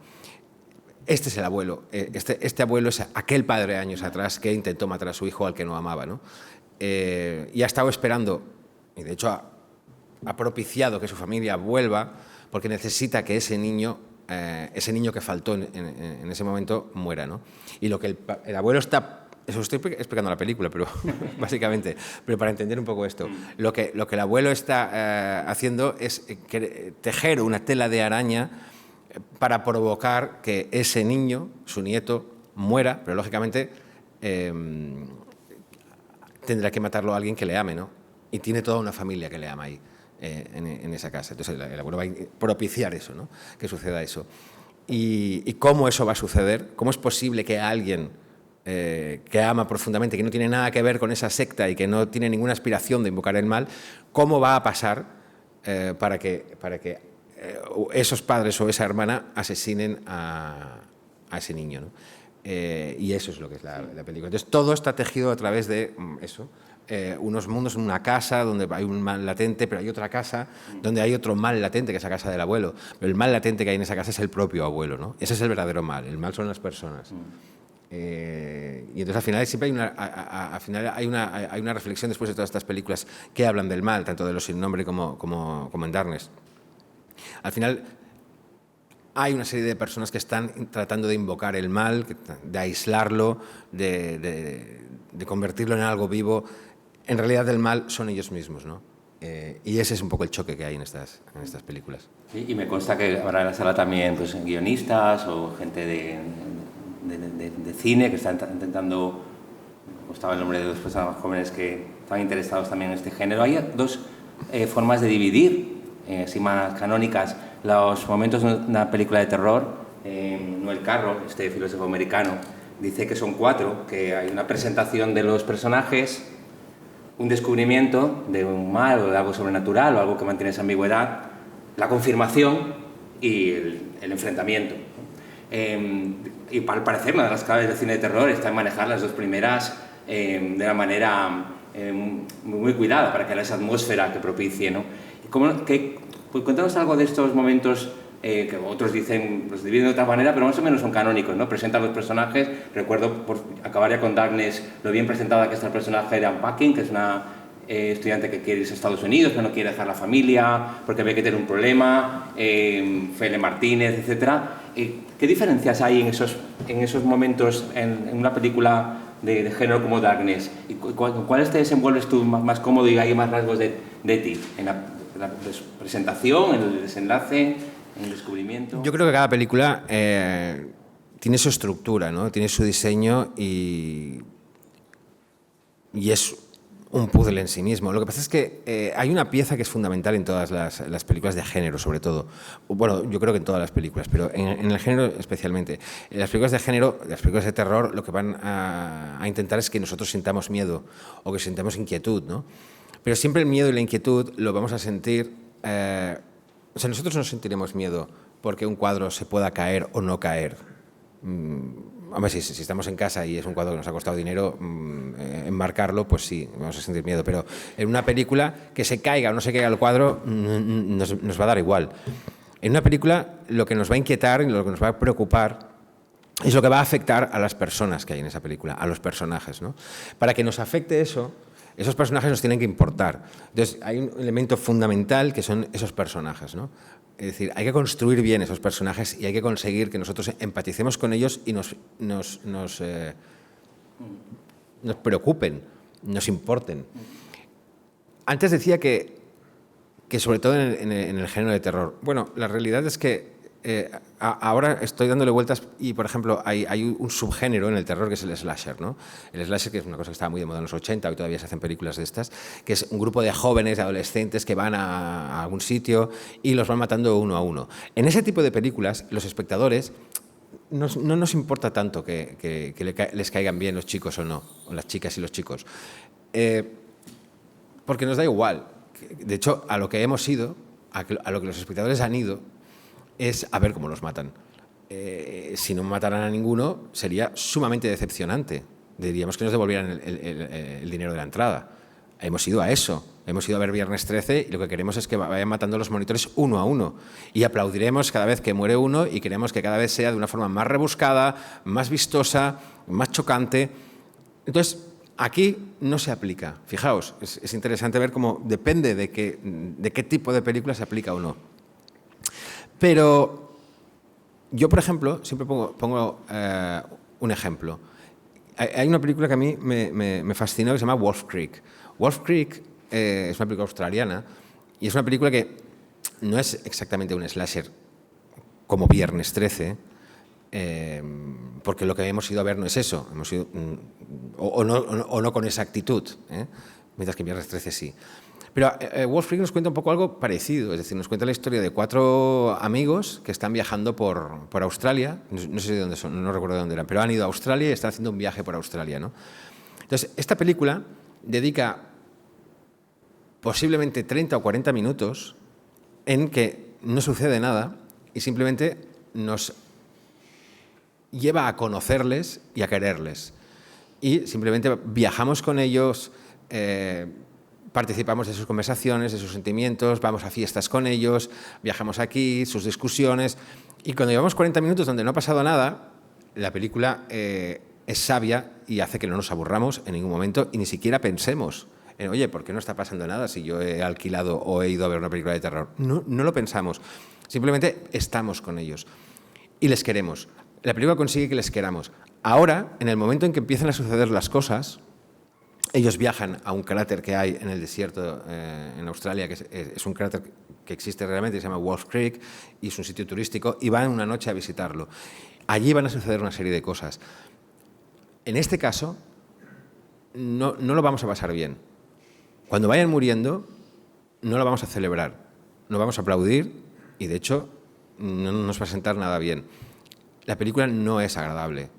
Este es el abuelo. Este abuelo es aquel padre años atrás que intentó matar a su hijo al que no amaba, ¿no? Y ha estado esperando, y de hecho ha propiciado que su familia vuelva, porque necesita que ese niño que faltó en ese momento muera, ¿no? Y lo que el abuelo está... Eso estoy explicando la película, pero básicamente, pero para entender un poco esto, lo que el abuelo está haciendo es tejer una tela de araña para provocar que ese niño, su nieto, muera, pero lógicamente tendrá que matarlo a alguien que le ame, ¿no? Y tiene toda una familia que le ama ahí, en esa casa. Entonces el abuelo va a propiciar eso, ¿no?, que suceda eso. ¿Y cómo eso va a suceder? ¿Cómo es posible que alguien que ama profundamente, que no tiene nada que ver con esa secta y que no tiene ninguna aspiración de invocar el mal, cómo va a pasar para que esos padres o esa hermana asesinen a ese niño, ¿no? Y eso es lo que es la película. Entonces todo está tejido a través de eso, unos mundos, en una casa donde hay un mal latente, pero hay otra casa donde hay otro mal latente, que es la casa del abuelo. Pero el mal latente que hay en esa casa es el propio abuelo, ¿no? Ese es el verdadero mal. El mal son las personas. Y entonces al final siempre hay una reflexión después de todas estas películas que hablan del mal, tanto de Los sin nombre como en Darkness. Al final hay una serie de personas que están tratando de invocar el mal, de aislarlo, de convertirlo en algo vivo. En realidad el mal son ellos mismos, ¿no? Y ese es un poco el choque que hay en estas películas. Sí, y me consta que habrá en la sala también, pues, guionistas o gente de cine que están intentando, me gustaba el nombre de dos personas más jóvenes que están interesados también en este género. Hay dos formas de dividir, así más canónicas, los momentos de una película de terror. Noel Carroll, este filósofo americano, dice que son 4, que hay una presentación de los personajes, un descubrimiento de un mal o de algo sobrenatural o algo que mantiene esa ambigüedad, la confirmación y el enfrentamiento. Y al parecer una de las claves del cine de terror está en manejar las dos primeras de una manera muy cuidada para crear esa atmósfera que propicie, ¿no? Pues cuéntanos algo de estos momentos que otros dicen, los dividen de otra manera, pero más o menos son canónicos, ¿no? Presentan los personajes. Recuerdo, por acabar ya con Darkness, lo bien presentada que está el personaje de Anne Paquin, que es una estudiante que quiere irse a Estados Unidos, pero no quiere dejar la familia porque ve que tiene un problema, Fele Martínez, etc. ¿Qué diferencias hay en esos momentos en una película de género como Darkness? ¿Y cuáles te desenvuelves tú más cómodo y hay más rasgos de ti? ¿En la presentación, en el desenlace, en el descubrimiento? Yo creo que cada película tiene su estructura, ¿no? Tiene su diseño y es un puzzle en sí mismo. Lo que pasa es que hay una pieza que es fundamental en todas las películas de género, sobre todo. Bueno, yo creo que en todas las películas, pero en el género especialmente. En las películas de género, las películas de terror, lo que van a intentar es que nosotros sintamos miedo o que sintamos inquietud, ¿no? Pero siempre el miedo y la inquietud lo vamos a sentir... o sea, nosotros no sentiremos miedo porque un cuadro se pueda caer o no caer. Hombre, si estamos en casa y es un cuadro que nos ha costado dinero, enmarcarlo, pues sí, vamos a sentir miedo. Pero en una película, que se caiga o no se caiga el cuadro, nos va a dar igual. En una película, lo que nos va a inquietar y lo que nos va a preocupar es lo que va a afectar a las personas que hay en esa película, a los personajes, ¿no? Para que nos afecte eso, esos personajes nos tienen que importar. Entonces, hay un elemento fundamental que son esos personajes, ¿no? Es decir, hay que construir bien esos personajes y hay que conseguir que nosotros empaticemos con ellos y nos preocupen, nos importen. Antes decía que sobre todo en el género de terror. Bueno, la realidad es que ahora estoy dándole vueltas y, por ejemplo, hay un subgénero en el terror que es el slasher, ¿no? El slasher, que es una cosa que estaba muy de moda en los 80, hoy todavía se hacen películas de estas, que es un grupo de jóvenes, de adolescentes que van a algún sitio y los van matando uno a uno. En ese tipo de películas, los espectadores no nos importa tanto que les caigan bien los chicos o no, o las chicas y los chicos, porque nos da igual. De hecho, a lo que hemos ido, a lo que los espectadores han ido, es a ver cómo los matan. Si no mataran a ninguno, sería sumamente decepcionante. Diríamos que nos devolvieran el dinero de la entrada. Hemos ido a eso. Hemos ido a ver Viernes 13 y lo que queremos es que vayan matando los monitores uno a uno. Y aplaudiremos cada vez que muere uno y queremos que cada vez sea de una forma más rebuscada, más vistosa, más chocante. Entonces, aquí no se aplica. Fijaos, es interesante ver cómo depende de qué tipo de película se aplica o no. Pero yo, por ejemplo, siempre pongo un ejemplo. Hay una película que a mí me fascinó que se llama Wolf Creek. Wolf Creek es una película australiana y es una película que no es exactamente un slasher como Viernes 13, porque lo que hemos ido a ver no es eso, hemos ido, o no con esa actitud, mientras que Viernes 13 sí. Pero Wolf Creek nos cuenta un poco algo parecido, es decir, nos cuenta la historia de 4 amigos que están viajando por Australia, no sé de dónde son, no recuerdo de dónde eran, pero han ido a Australia y están haciendo un viaje por Australia, ¿no? Entonces, esta película dedica posiblemente 30 o 40 minutos en que no sucede nada y simplemente nos lleva a conocerles y a quererles. Y simplemente viajamos con ellos, participamos de sus conversaciones, de sus sentimientos, vamos a fiestas con ellos, viajamos aquí, sus discusiones, y cuando llevamos 40 minutos donde no ha pasado nada, la película es sabia y hace que no nos aburramos en ningún momento y ni siquiera pensemos en, oye, ¿por qué no está pasando nada si yo he alquilado o he ido a ver una película de terror? No lo pensamos, simplemente estamos con ellos y les queremos. La película consigue que les queramos. Ahora, en el momento en que empiezan a suceder las cosas, ellos viajan a un cráter que hay en el desierto en Australia, que es un cráter que existe realmente, se llama Wolf Creek, y es un sitio turístico, y van una noche a visitarlo. Allí van a suceder una serie de cosas. En este caso, no lo vamos a pasar bien. Cuando vayan muriendo, no lo vamos a celebrar, no vamos a aplaudir, y de hecho, no nos va a sentar nada bien. La película no es agradable,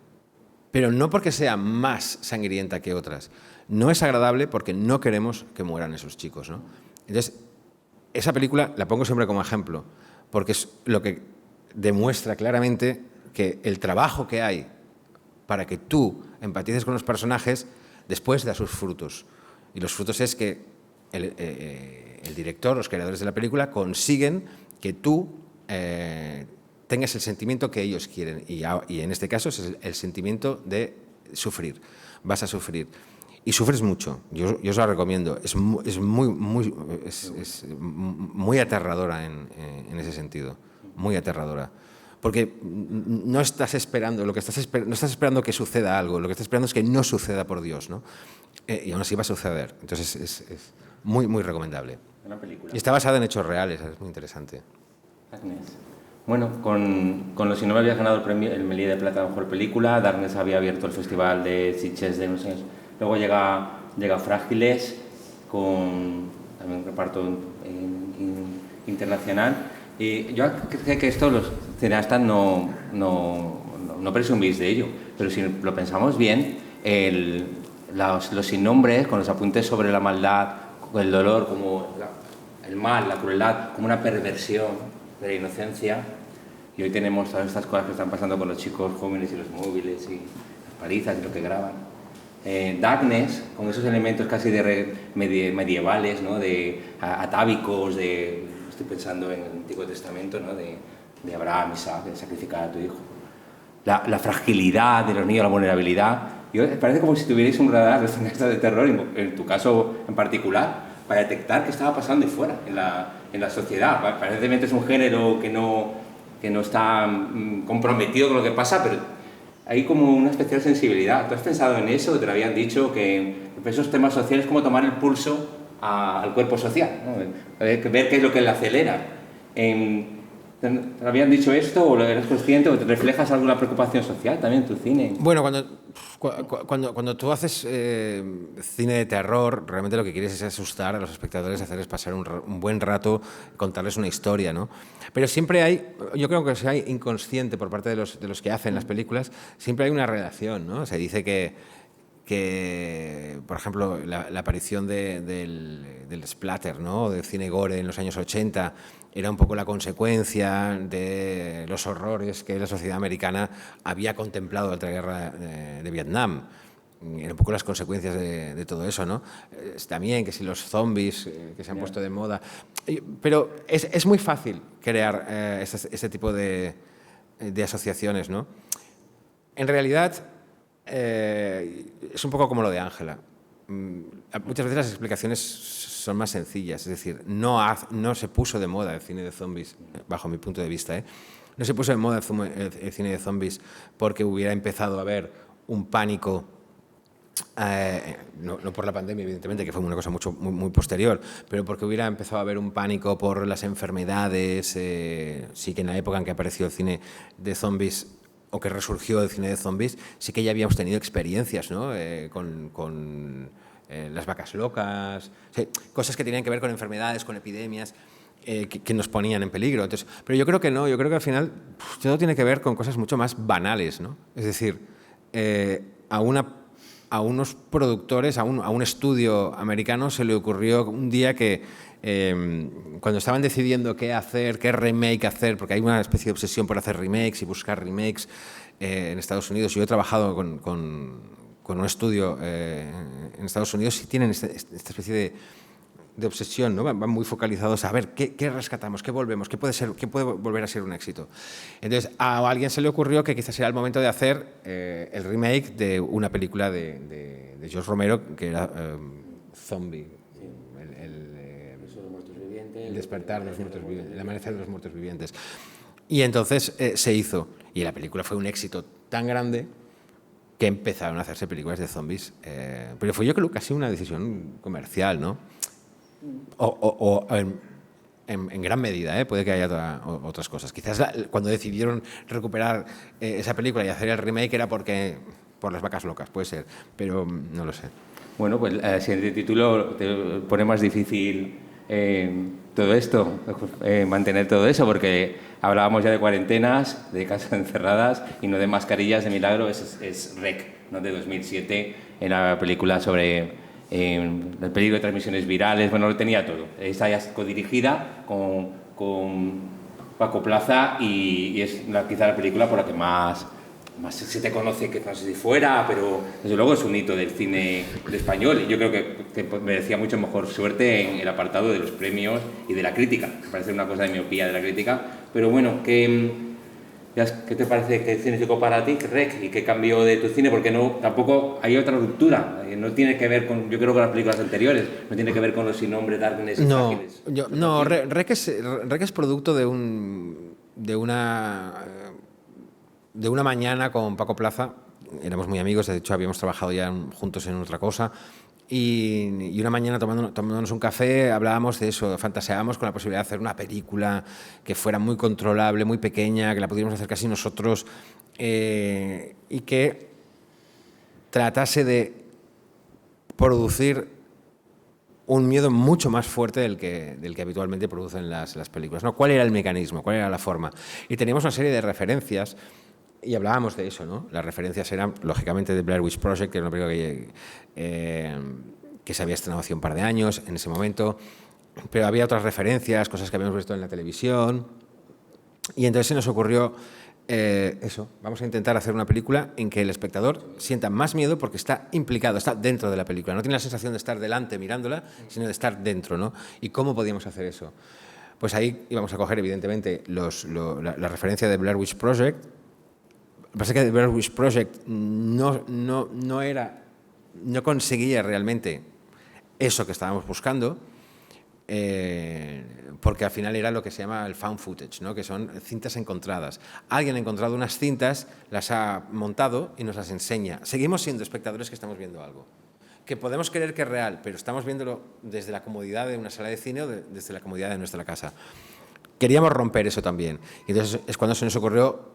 pero no porque sea más sangrienta que otras. No es agradable porque no queremos que mueran esos chicos, ¿no? Entonces, esa película la pongo siempre como ejemplo, porque es lo que demuestra claramente que el trabajo que hay para que tú empatices con los personajes después da sus frutos. Y los frutos es que el director, los creadores de la película, consiguen que tú tengas el sentimiento que ellos quieren. Y en este caso es el sentimiento de sufrir. Vas a sufrir. Y sufres mucho, yo os la recomiendo, es muy aterradora en ese sentido, muy aterradora, porque no estás esperando, no estás esperando que suceda algo, lo que estás esperando es que no suceda, por Dios, ¿no? Y aún así va a suceder, entonces es muy, muy recomendable. Una película. Y está basada en hechos reales, es muy interesante. Bueno, con Los Si no me habías ganado el premio, el Méliès de Plata a Mejor Película, Darkness había abierto el Festival de Sitges de unos años. Luego llega Frágiles, con también un reparto internacional. Y yo creo que esto los cineastas no presumís de ello, pero si lo pensamos bien, los sin nombres, con los apuntes sobre la maldad, el dolor como el mal, la crueldad, como una perversión de la inocencia. Y hoy tenemos todas estas cosas que están pasando con los chicos jóvenes y los móviles y las palizas y lo que graban. Darkness, con esos elementos casi de medievales, ¿no? De atávicos, estoy pensando en el Antiguo Testamento, ¿no? de Abraham, Isaac, de sacrificar a tu hijo. La fragilidad de los niños, la vulnerabilidad. Parece como si tuvierais un radar de cineastas de terror, en tu caso en particular, para detectar qué estaba pasando ahí fuera, en la sociedad. Aparentemente es un género que no está comprometido con lo que pasa, pero hay como una especial sensibilidad. ¿Tú has pensado en eso? Te lo habían dicho, que esos temas sociales es como tomar el pulso al cuerpo social, ¿no? Ver qué es lo que le acelera. ¿Te habían dicho esto o lo eres consciente o te reflejas alguna preocupación social también en tu cine? Bueno, cuando tú haces cine de terror, realmente lo que quieres es asustar a los espectadores, hacerles pasar un buen rato, contarles una historia, ¿no? Pero siempre hay, yo creo que si hay inconsciente por parte de los que hacen las películas, siempre hay una relación, ¿no? Se dice que por ejemplo, la aparición del splatter, ¿no? Del cine gore en los años 80 era un poco la consecuencia de los horrores que la sociedad americana había contemplado durante la guerra de Vietnam. Eran un poco las consecuencias de todo eso, ¿no? También que si los zombies que se han puesto de moda. Pero es muy fácil crear ese tipo de asociaciones, ¿no? En realidad, es un poco como lo de Ángela. Muchas veces las explicaciones son más sencillas, es decir, no se puso de moda el cine de zombies, bajo mi punto de vista, ¿eh? No se puso de moda el cine de zombies porque hubiera empezado a haber un pánico, no por la pandemia, evidentemente, que fue una cosa muy posterior, pero porque hubiera empezado a haber un pánico por las enfermedades. Sí que en la época en que apareció el cine de zombies, o que resurgió el cine de zombies, sí que ya habíamos tenido experiencias, ¿no? Con las vacas locas, sí, cosas que tenían que ver con enfermedades, con epidemias, que nos ponían en peligro. Entonces, pero yo creo que no, yo creo que al final todo tiene que ver con cosas mucho más banales, ¿no? Es decir, a unos productores, a un estudio americano se le ocurrió un día que cuando estaban decidiendo qué hacer, qué remake hacer, porque hay una especie de obsesión por hacer remakes y buscar remakes en Estados Unidos. Yo he trabajado con un estudio en Estados Unidos y tienen esta especie de obsesión, ¿no? Van muy focalizados a ver qué rescatamos, qué volvemos, qué puede volver a ser un éxito. Entonces, a alguien se le ocurrió que quizás era el momento de hacer el remake de una película de George Romero, que era Zombie, el despertar de los muertos vivientes, el amanecer de los muertos vivientes. Y entonces se hizo, y la película fue un éxito tan grande que empezaron a hacerse películas de zombies. Pero fue yo creo casi una decisión comercial, ¿no? O en gran medida, puede que haya otras cosas. Quizás cuando decidieron recuperar esa película y hacer el remake era por las vacas locas, puede ser, pero no lo sé. Bueno, pues el siguiente título te pone más difícil todo esto, mantener todo eso, porque hablábamos ya de cuarentenas, de casas encerradas y no de mascarillas de milagro. Es REC, ¿no? De 2007, en la película sobre el peligro de transmisiones virales. Bueno, lo tenía todo. Está ya codirigida con Paco Plaza y es quizá la película por la que más se te conoce, que no sé si fuera, pero desde luego es un hito del cine español y yo creo que merecía mucho mejor suerte en el apartado de los premios y de la crítica. Me parece una cosa de miopía de la crítica, pero bueno, ¿qué te parece que significó para ti REC y qué cambió de tu cine? Porque tampoco hay otra ruptura, no tiene que ver con, yo creo, con las películas anteriores, no tiene que ver con los sin nombre, Darkness y Frágiles. No, REC es producto de una mañana con Paco Plaza. Éramos muy amigos, de hecho habíamos trabajado ya juntos en otra cosa, y una mañana tomándonos un café hablábamos de eso, fantaseábamos con la posibilidad de hacer una película que fuera muy controlable, muy pequeña, que la pudiéramos hacer casi nosotros, y que tratase de producir un miedo mucho más fuerte del que habitualmente producen las películas, ¿no? ¿Cuál era el mecanismo? ¿Cuál era la forma? Y teníamos una serie de referencias. Y hablábamos de eso, ¿no? Las referencias eran, lógicamente, de Blair Witch Project, que era una película que que se había estrenado hace un par de años en ese momento, pero había otras referencias, cosas que habíamos visto en la televisión, y entonces se nos ocurrió eso, vamos a intentar hacer una película en que el espectador sienta más miedo porque está implicado, está dentro de la película, no tiene la sensación de estar delante mirándola, sino de estar dentro, ¿no? ¿Y cómo podíamos hacer eso? Pues ahí íbamos a coger, evidentemente, la referencia de Blair Witch Project. Lo que pasa es que The Blair Witch Project no conseguía realmente eso que estábamos buscando, porque al final era lo que se llama el found footage, ¿no? Que son cintas encontradas. Alguien ha encontrado unas cintas, las ha montado y nos las enseña. Seguimos siendo espectadores que estamos viendo algo, que podemos creer que es real, pero estamos viéndolo desde la comodidad de una sala de cine o desde la comodidad de nuestra casa. Queríamos romper eso también. Y entonces es cuando se nos ocurrió,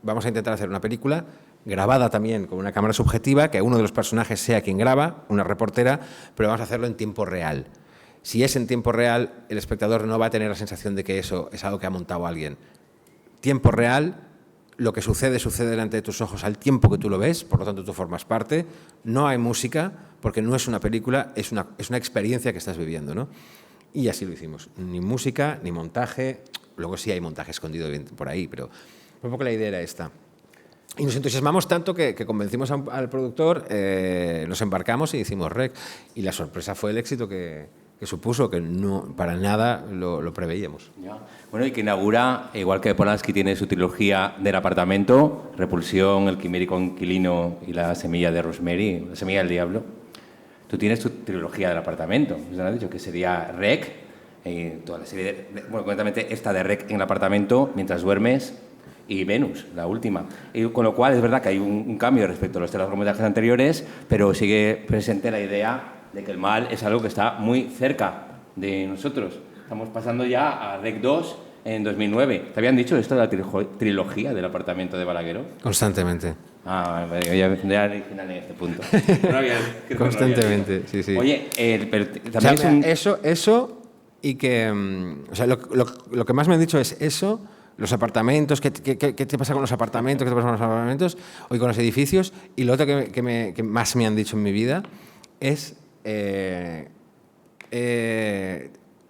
vamos a intentar hacer una película grabada también con una cámara subjetiva, que uno de los personajes sea quien graba, una reportera, pero vamos a hacerlo en tiempo real. Si es en tiempo real, el espectador no va a tener la sensación de que eso es algo que ha montado alguien. Tiempo real, lo que sucede delante de tus ojos al tiempo que tú lo ves, por lo tanto tú formas parte. No hay música, porque no es una película, es una experiencia que estás viviendo, ¿no? Y así lo hicimos. Ni música, ni montaje. Luego sí hay montaje escondido por ahí, pero un poco la idea era esta. Y nos entusiasmamos tanto que convencimos al productor, nos embarcamos y hicimos REC. Y la sorpresa fue el éxito que supuso, que no para nada lo preveíamos. Ya. Bueno, y que inaugura, igual que Polanski tiene su trilogía del apartamento, Repulsión, El quimérico inquilino y La semilla de Rosemary, La semilla del diablo, tú tienes tu trilogía del apartamento, ¿nos has dicho? Que sería REC, toda la serie bueno, concretamente esta de REC en el apartamento, Mientras duermes, y Venus, la última. Y con lo cual es verdad que hay un cambio respecto a los tres largometrajes anteriores, pero sigue presente la idea de que el mal es algo que está muy cerca de nosotros. Estamos pasando ya a REC 2 en 2009. ¿Te habían dicho esto de la trilogía del apartamento de Balagueró? Constantemente. Ah, ya original en este punto. No había, constantemente, sí, sí. Oye, pero también o sea, eso y que... o sea, lo que más me han dicho es eso, los apartamentos, ¿qué te pasa con los apartamentos? ¿Qué te pasa con los apartamentos? O con los edificios. Y lo otro que más me han dicho en mi vida es...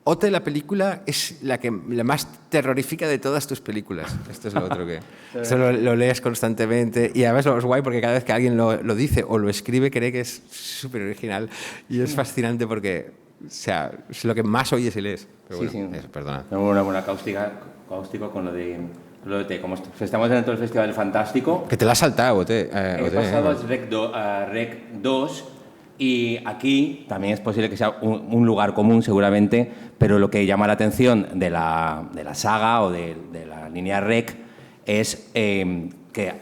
Ote, la película, es la más terrorífica de todas tus películas. Esto es lo otro que... Esto lo lees constantemente y además lo es guay porque cada vez que alguien lo dice o lo escribe cree que es súper original y es fascinante porque, o sea, es lo que más oyes y lees. Pero bueno, sí. eso, perdona. Una buena cáustico con lo de como estamos dentro del Festival Fantástico. Que te la has saltado, Ote. He pasado a REC 2. Y aquí también es posible que sea un lugar común, seguramente, pero lo que llama la atención de la saga o de la línea REC es que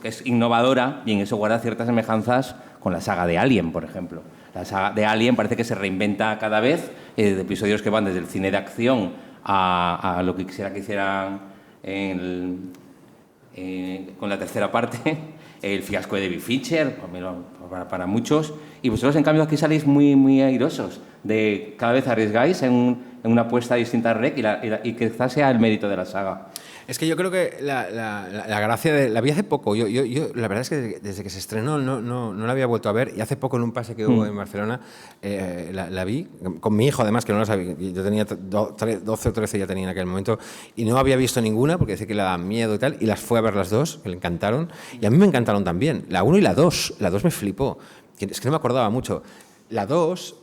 es innovadora y en eso guarda ciertas semejanzas con la saga de Alien, por ejemplo. La saga de Alien parece que se reinventa cada vez, de episodios que van desde el cine de acción a lo que quisiera que hicieran con la tercera parte, el fiasco de David Fincher, para muchos. Y vosotros, en cambio, aquí salís muy airosos. Cada vez arriesgáis en una apuesta distinta a REC y quizás sea el mérito de la saga. Es que yo creo que la gracia la vi hace poco. Yo la verdad es que desde que se estrenó no la había vuelto a ver y hace poco en un pase que hubo en Barcelona la vi, con mi hijo además, que no la sabía. Yo tenía 12 o 13 ya tenía en aquel momento y no había visto ninguna porque decía que le daba miedo y tal, y las fue a ver las dos, que le encantaron, y a mí me encantaron también. La 1 y la 2. La 2 me flipó. Es que no me acordaba mucho. La 2...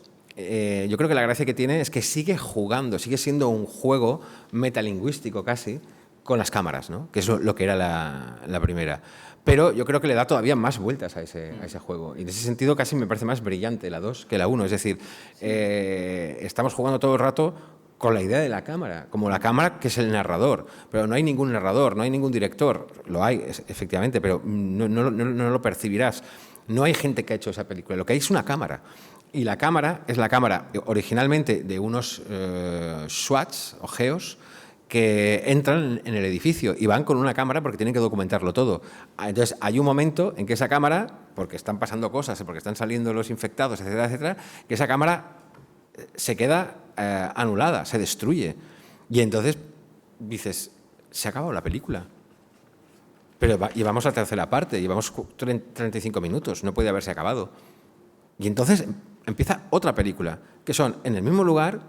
yo creo que la gracia que tiene es que sigue jugando, sigue siendo un juego metalingüístico casi, con las cámaras, ¿no? Que es lo que era la primera. Pero yo creo que le da todavía más vueltas a ese juego. Y en ese sentido casi me parece más brillante la 2 que la 1. Es decir, estamos jugando todo el rato con la idea de la cámara, como la cámara que es el narrador. Pero no hay ningún narrador, no hay ningún director. Lo hay, efectivamente, pero no lo percibirás. No hay gente que ha hecho esa película. Lo que hay es una cámara. Y la cámara es la cámara originalmente de unos SWATs o GEOs que entran en el edificio y van con una cámara porque tienen que documentarlo todo. Entonces, hay un momento en que esa cámara, porque están pasando cosas, porque están saliendo los infectados, etcétera, etcétera, que esa cámara se queda anulada, se destruye. Y entonces dices, se ha acabado la película. Pero llevamos la tercera parte, llevamos 35 minutos, no puede haberse acabado. Y entonces empieza otra película, que son en el mismo lugar,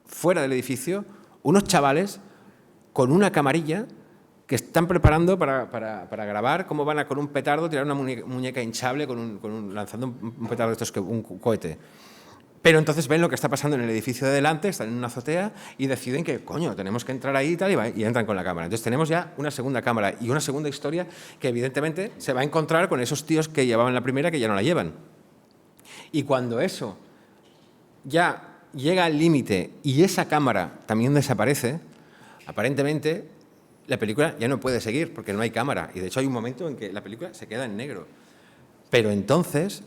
fuera del edificio, unos chavales con una camarilla que están preparando para grabar cómo van a con un petardo tirar una muñeca hinchable lanzando un petardo de estos, un cohete. Pero entonces ven lo que está pasando en el edificio de delante, están en una azotea y deciden que, coño, tenemos que entrar ahí y tal, y entran con la cámara. Entonces tenemos ya una segunda cámara y una segunda historia que evidentemente se va a encontrar con esos tíos que llevaban la primera que ya no la llevan. Y cuando eso ya llega al límite y esa cámara también desaparece, aparentemente la película ya no puede seguir porque no hay cámara. Y de hecho hay un momento en que la película se queda en negro. Pero entonces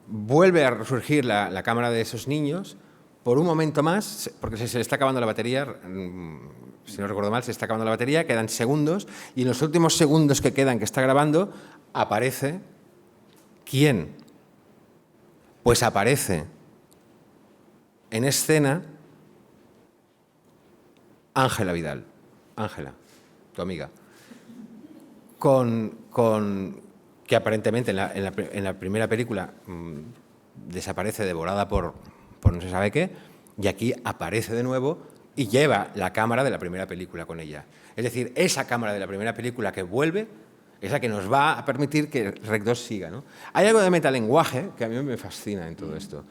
vuelve a resurgir la cámara de esos niños por un momento más, porque se le está acabando la batería, si no recuerdo mal, se está acabando la batería, quedan segundos, y en los últimos segundos que quedan, que está grabando, aparece... ¿Quién? Pues aparece en escena Ángela Vidal. Ángela, tu amiga. Que aparentemente en la primera película desaparece devorada por no se sabe qué, y aquí aparece de nuevo y lleva la cámara de la primera película con ella. Es decir, esa cámara de la primera película que vuelve es la que nos va a permitir que Rec 2 siga, ¿no? Hay algo de metalenguaje que a mí me fascina en todo esto.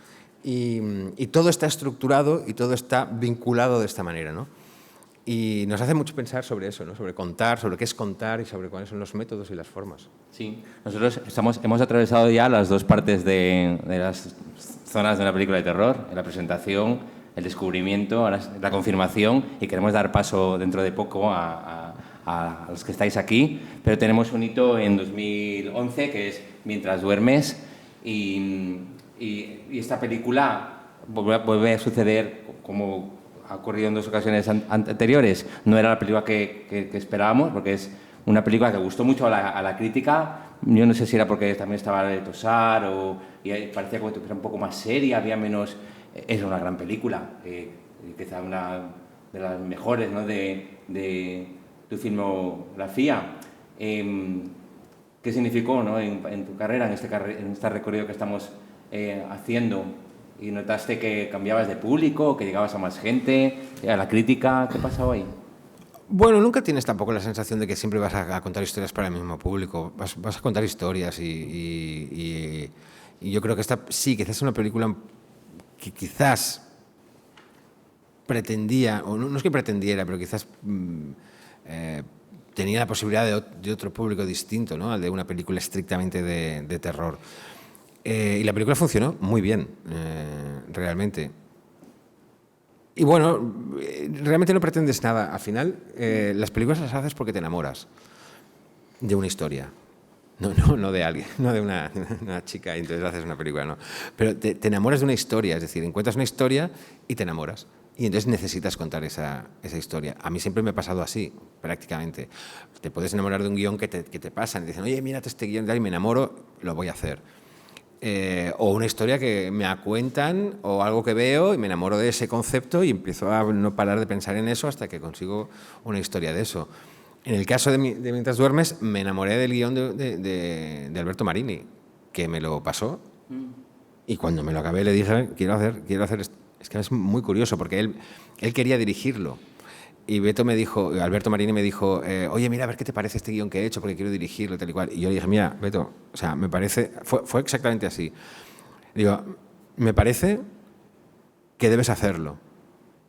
Y todo está estructurado y todo está vinculado de esta manera, ¿no? Y nos hace mucho pensar sobre eso, ¿no? Sobre contar, sobre qué es contar y sobre cuáles son los métodos y las formas. Sí, nosotros hemos atravesado ya las dos partes de las zonas de una película de terror, en la presentación, el descubrimiento, la confirmación, y queremos dar paso dentro de poco a los que estáis aquí, pero tenemos un hito en 2011 que es Mientras duermes, y esta película vuelve a suceder como ha ocurrido en dos ocasiones anteriores. No era la película que esperábamos, porque es una película que gustó mucho a la crítica. Yo no sé si era porque también estaba de Tosar y parecía como que era un poco más seria, había menos... Es una gran película, quizá una de las mejores, ¿no? de tu filmografía. ¿Qué significó, ¿no? en tu carrera, en este recorrido que estamos haciendo? ¿Y notaste que cambiabas de público, que llegabas a más gente, a la crítica? ¿Qué pasaba ahí? Bueno, nunca tienes tampoco la sensación de que siempre vas a contar historias para el mismo público. Vas a contar historias y yo creo que esta sí, quizás es una película que quizás pretendía, o no es que pretendiera, pero quizás tenía la posibilidad de otro público distinto, ¿no? Al de una película estrictamente de terror. Y la película funcionó muy bien, realmente. Y bueno, realmente no pretendes nada. Al final, las películas las haces porque te enamoras de una historia. No de alguien, no de una chica y entonces haces una película, no. Pero te enamoras de una historia, es decir, encuentras una historia y te enamoras. Y entonces necesitas contar esa historia. A mí siempre me ha pasado así, prácticamente. Te puedes enamorar de un guión que te pasan y dicen, oye, mírate este guión y me enamoro, lo voy a hacer. O una historia que me cuentan o algo que veo y me enamoro de ese concepto y empiezo a no parar de pensar en eso hasta que consigo una historia de eso. En el caso de Mientras duermes, me enamoré del guión de Alberto Marini, que me lo pasó, y cuando me lo acabé le dije, quiero hacer esto. Es que es muy curioso, porque él quería dirigirlo. Y Alberto Marini me dijo, oye, mira, a ver qué te parece este guión que he hecho, porque quiero dirigirlo, tal y cual. Y yo le dije, mira, Beto, o sea, me parece... Fue exactamente así. Digo, me parece que debes hacerlo,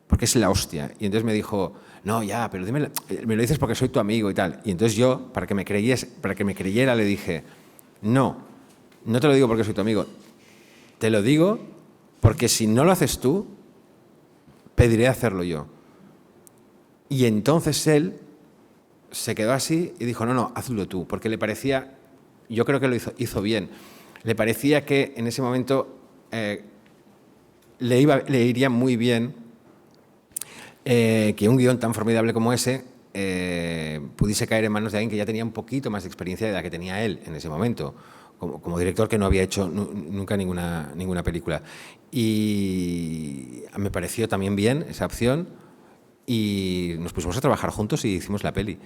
porque es la hostia. Y entonces me dijo, no, ya, pero dime, me lo dices porque soy tu amigo y tal. Y entonces yo, para que me creyera, le dije, no te lo digo porque soy tu amigo, te lo digo porque si no lo haces tú, pediré hacerlo yo. Y entonces él se quedó así y dijo, no, hazlo tú, porque le parecía, yo creo que lo hizo bien, le parecía que en ese momento le iría muy bien que un guión tan formidable como ese pudiese caer en manos de alguien que ya tenía un poquito más de experiencia de la que tenía él en ese momento, como director que no había hecho nunca ninguna película. Y me pareció también bien esa opción y nos pusimos a trabajar juntos y hicimos la peli.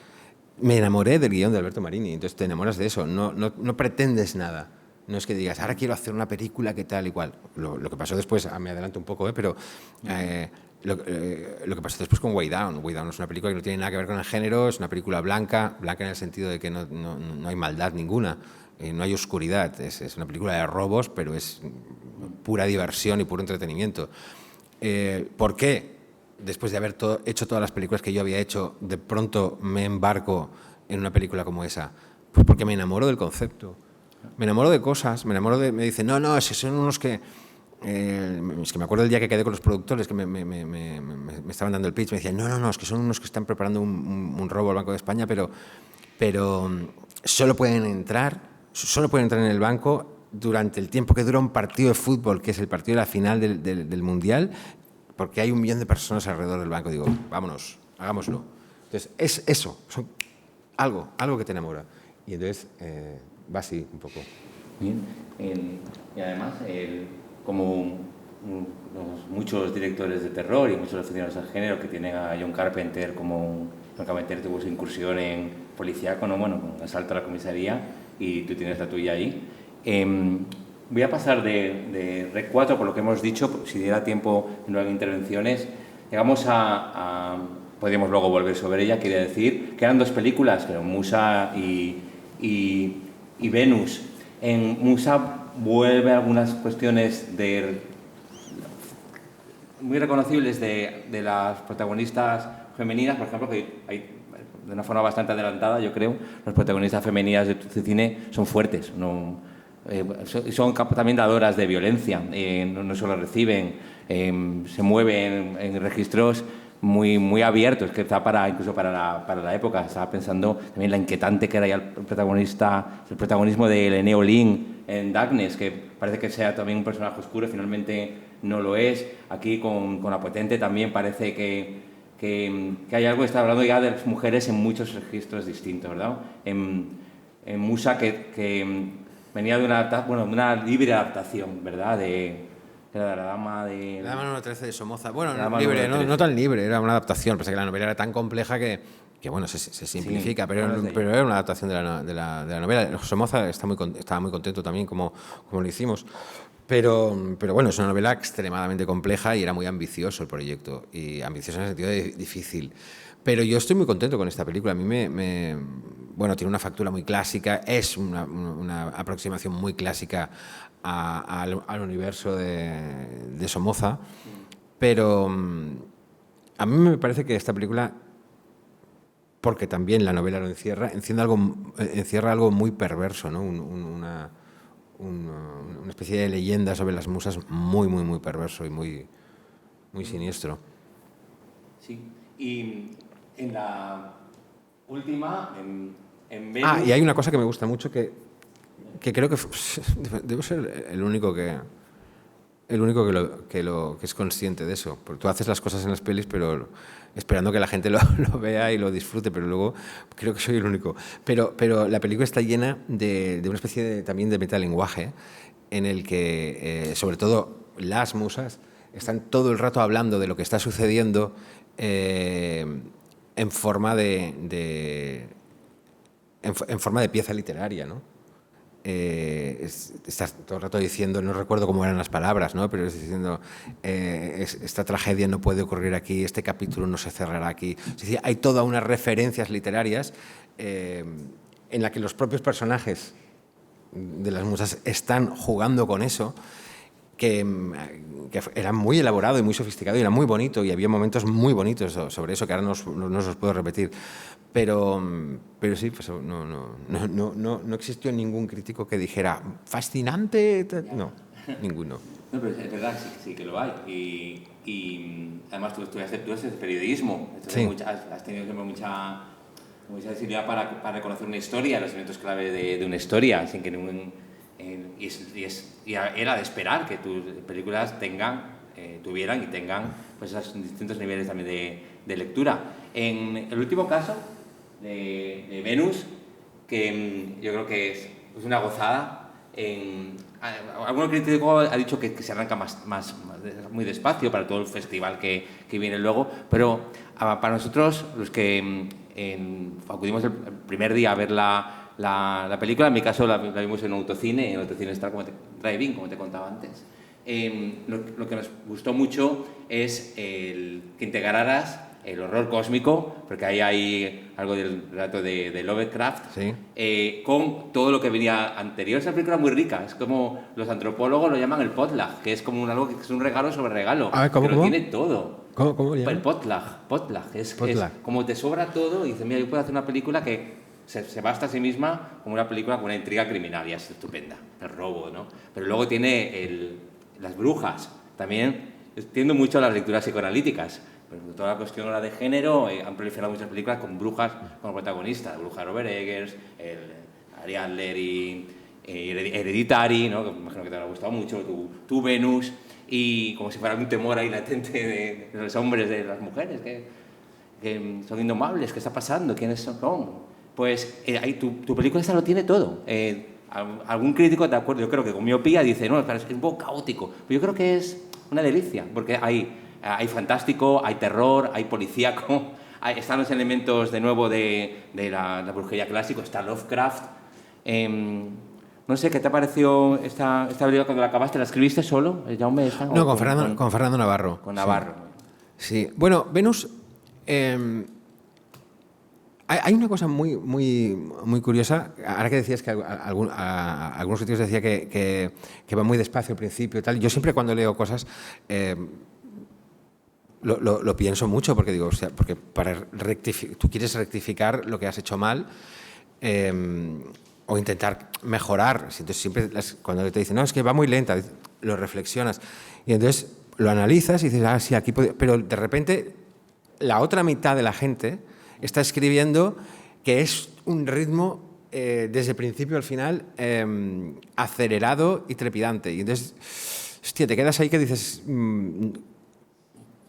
Me enamoré del guión de Alberto Marini, entonces te enamoras de eso, no pretendes nada. No es que digas, ahora quiero hacer una película que tal y cual. Lo que pasó después, me adelanto un poco, pero lo que pasó después con Way Down. Way Down es una película que no tiene nada que ver con el género, es una película blanca en el sentido de que no hay maldad ninguna, no hay oscuridad. Es una película de robos, pero es pura diversión y puro entretenimiento. ¿Por qué? Después de haber hecho todas las películas que yo había hecho, de pronto me embarco en una película como esa. Pues porque me enamoro del concepto. Me enamoro de cosas, me dicen, no, es que son unos que... es que me acuerdo el día que quedé con los productores que me estaban dando el pitch, me decían, no, es que son unos que están preparando un robo al Banco de España, pero solo pueden entrar en el banco durante el tiempo que dura un partido de fútbol, que es el partido de la final del Mundial, porque hay 1 millón de personas alrededor del banco. Digo, vámonos, hagámoslo. Entonces, es eso, son algo que te enamora. Y entonces va así un poco. Bien. Y además, como muchos directores de terror y muchos aficionados al género que tienen a John Carpenter John Carpenter tuvo su incursión en policíaco, con Asalto a la comisaría, y tú tienes la tuya ahí. Voy a pasar de Rec 4 por lo que hemos dicho, si diera tiempo en nuevas intervenciones. Llegamos podríamos luego volver sobre ella, quería decir, que eran 2 películas, que eran Musa y Venus. En Musa vuelve algunas cuestiones muy reconocibles de las protagonistas femeninas, por ejemplo, que hay, de una forma bastante adelantada, yo creo, las protagonistas femeninas de tu cine son fuertes, son también dadoras de violencia, no solo reciben, se mueven en registros muy abiertos, que está incluso para la época. Estaba pensando también la inquietante que era ya el protagonismo de Neo Lin en Darkness, que parece que sea también un personaje oscuro, finalmente no lo es. Aquí con La Potente también parece que hay algo que está hablando ya de las mujeres en muchos registros distintos, ¿verdad? En Musa, que venía de una libre adaptación, ¿verdad? De la dama de... La dama número 13 de Somoza. Bueno, libre, no tan libre, era una adaptación. Pasa que la novela era tan compleja que bueno, se simplifica, sí, pero era una adaptación de la novela. Somoza estaba muy contento también como lo hicimos. Pero bueno, es una novela extremadamente compleja y era muy ambicioso el proyecto. Y ambicioso en el sentido de difícil. Pero yo estoy muy contento con esta película. A mí bueno, tiene una factura muy clásica, es una aproximación muy clásica al universo de Somoza, pero a mí me parece que esta película, porque también la novela lo encierra algo muy perverso, ¿no? Una especie de leyenda sobre las musas muy perverso y muy siniestro. Sí, y en la última, en Venus... y hay una cosa que me gusta mucho que creo que debo ser el único que es consciente de eso. Porque tú haces las cosas en las pelis, pero esperando que la gente lo vea y lo disfrute, pero luego creo que soy el único. Pero la película está llena de una especie también de metalenguaje en el que, sobre todo, las musas están todo el rato hablando de lo que está sucediendo en forma de pieza literaria, ¿no? Estás todo el rato diciendo, no recuerdo cómo eran las palabras, ¿no? Pero es diciendo, esta tragedia no puede ocurrir aquí, este capítulo no se cerrará aquí. Es decir, hay todas unas referencias literarias en la que los propios personajes de las musas están jugando con eso, que era muy elaborado y muy sofisticado y era muy bonito, y había momentos muy bonitos sobre eso que ahora no os puedo repetir. Pero sí, pues no existió ningún crítico que dijera fascinante. No, ninguno. No, pero es verdad, sí que lo hay. Y además tú haces periodismo. Sí. Has tenido siempre mucha sensibilidad para reconocer una historia, los elementos clave de una historia, sin que y era de esperar que tus películas tuvieran y tengan pues esos distintos niveles también de lectura. En el último caso de Venus, que yo creo que es una gozada. Algún crítico ha dicho que se arranca muy despacio para todo el festival que viene luego, pero para nosotros, los que acudimos el primer día a verla La película, en mi caso, la vimos en un autocine, el autocine está como drive-in, como te contaba antes. Lo que nos gustó mucho es que integraras el horror cósmico, porque ahí hay algo del relato de Lovecraft, sí. con todo lo que venía anterior. Esa película es muy rica, es como los antropólogos lo llaman el potluck, que es como algo que es un regalo sobre regalo, A ver, ¿cómo, pero cómo? tiene todo. ¿Cómo le llaman? El potluck, es como te sobra todo y dices, mira, yo puedo hacer una película que se basta a sí misma como una película con una intriga criminal y es estupenda, el robo, ¿no? Pero luego tiene las brujas, también tiendo mucho a las lecturas psicoanalíticas. Pero toda la cuestión ahora de género, han proliferado muchas películas con brujas como protagonista, la bruja Robert Eggers, Ari Adler y Hereditary, ¿no? Que me imagino que te habrá gustado mucho, tu Venus, y como si fuera un temor ahí latente de los hombres, de las mujeres, que son indomables, ¿qué está pasando? ¿Quiénes son? Pues ahí tu película esta lo tiene todo. Algún crítico, de acuerdo, yo creo que con miopía dice, no, es un poco caótico, pero yo creo que es una delicia, porque hay fantástico, hay terror, hay policíaco, están los elementos de nuevo de la brujería clásico, está Lovecraft. No sé, ¿qué te pareció esta película cuando la acabaste? ¿La escribiste solo? ¿Jaume? No, con Fernando Navarro. Con Navarro. Sí. Bueno, Venus... hay una cosa muy curiosa. Ahora que decías que algunos sitios decía que va muy despacio al principio y tal. Yo siempre cuando leo cosas... Lo pienso mucho porque digo, o sea, porque tú quieres rectificar lo que has hecho mal o intentar mejorar. Entonces siempre cuando te dicen, no, es que va muy lenta, lo reflexionas y entonces lo analizas y dices, sí, aquí puede... Pero de repente la otra mitad de la gente está escribiendo que es un ritmo desde el principio al final acelerado y trepidante. Y entonces, hostia, te quedas ahí que dices...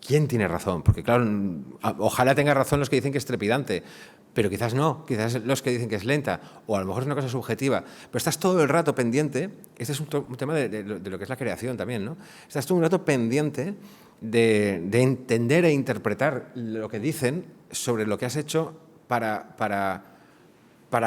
¿Quién tiene razón? Porque claro, ojalá tenga razón los que dicen que es trepidante, pero quizás no, quizás los que dicen que es lenta, o a lo mejor es una cosa subjetiva, pero estás todo el rato pendiente, este es un tema de lo que es la creación también, ¿no? Estás todo el rato pendiente de entender e interpretar lo que dicen sobre lo que has hecho para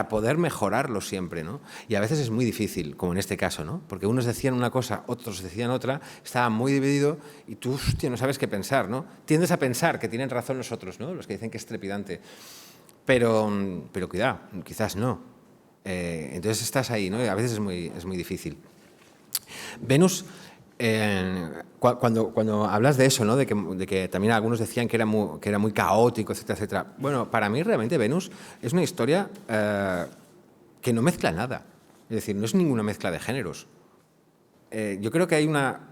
poder mejorarlo siempre, ¿no? Y a veces es muy difícil, como en este caso, ¿no? Porque unos decían una cosa, otros decían otra, estaba muy dividido y tú, hostia, no sabes qué pensar, ¿no? Tiendes a pensar que tienen razón los otros, ¿no? Los que dicen que es trepidante. Pero cuidado, quizás no. Entonces estás ahí, ¿no? Y a veces es muy difícil. Venus... Cuando hablas de eso, ¿no? de que también algunos decían que era muy caótico, etcétera, etcétera. Bueno, para mí realmente Venus es una historia que no mezcla nada. Es decir, no es ninguna mezcla de géneros. Yo creo que hay una...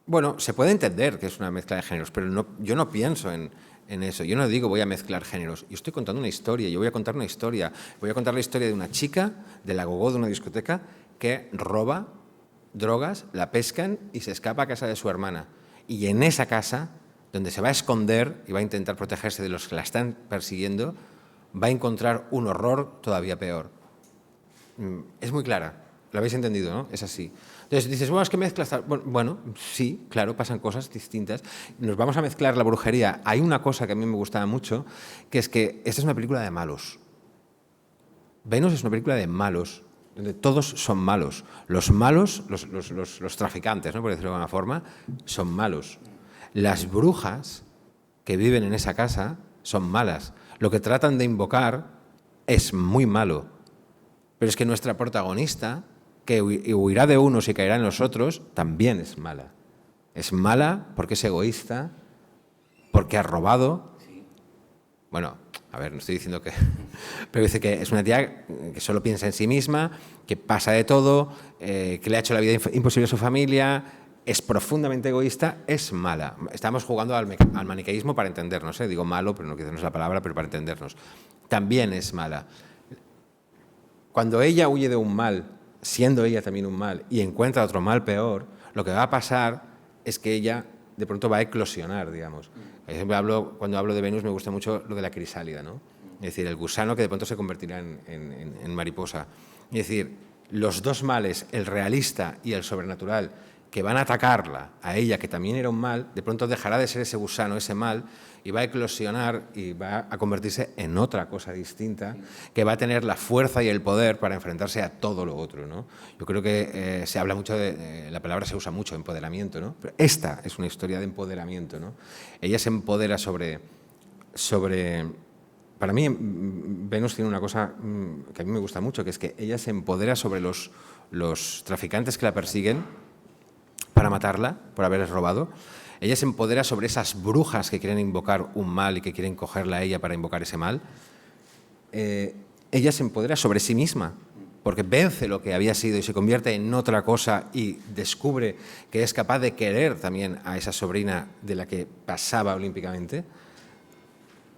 Bueno, se puede entender que es una mezcla de géneros, pero yo no pienso en eso. Yo no digo voy a mezclar géneros. Yo estoy contando una historia. Yo voy a contar una historia. Voy a contar la historia de una chica de la gogó de una discoteca que roba drogas, la pescan y se escapa a casa de su hermana. Y en esa casa, donde se va a esconder y va a intentar protegerse de los que la están persiguiendo, va a encontrar un horror todavía peor. Es muy clara, lo habéis entendido, ¿no? Es así. Entonces dices, bueno, es que mezclas... Bueno, sí, claro, pasan cosas distintas. Nos vamos a mezclar la brujería. Hay una cosa que a mí me gustaba mucho, que es que esta es una película de malos. Venus es una película de malos, donde todos son malos. Los malos, los traficantes, ¿no? Por decirlo de alguna forma, son malos. Las brujas que viven en esa casa son malas. Lo que tratan de invocar es muy malo. Pero es que nuestra protagonista, que huirá de unos y caerá en los otros, también es mala. Es mala porque es egoísta, porque ha robado. Bueno, a ver, no estoy diciendo que... Pero dice que es una tía que solo piensa en sí misma, que pasa de todo, que le ha hecho la vida imposible a su familia, es profundamente egoísta, es mala. Estamos jugando al maniqueísmo para entendernos, ¿eh? Digo malo, pero no quizás no es la palabra, pero para entendernos. También es mala. Cuando ella huye de un mal, siendo ella también un mal, y encuentra otro mal peor, lo que va a pasar es que ella de pronto va a eclosionar, digamos. Cuando hablo de Venus me gusta mucho lo de la crisálida, ¿no? Es decir, el gusano que de pronto se convertirá en mariposa. Es decir, los dos males, el realista y el sobrenatural, que van a atacarla, a ella, que también era un mal, de pronto dejará de ser ese gusano, ese mal, y va a eclosionar y va a convertirse en otra cosa distinta, que va a tener la fuerza y el poder para enfrentarse a todo lo otro, ¿no? Yo creo que se habla mucho la palabra se usa mucho, empoderamiento, ¿no? Pero esta es una historia de empoderamiento, ¿no? Ella se empodera sobre para mí, Venus tiene una cosa que a mí me gusta mucho, que es que ella se empodera sobre los traficantes que la persiguen para matarla, por haberles robado. Ella se empodera sobre esas brujas que quieren invocar un mal y que quieren cogerla a ella para invocar ese mal. Ella se empodera sobre sí misma, porque vence lo que había sido y se convierte en otra cosa y descubre que es capaz de querer también a esa sobrina de la que pasaba olímpicamente.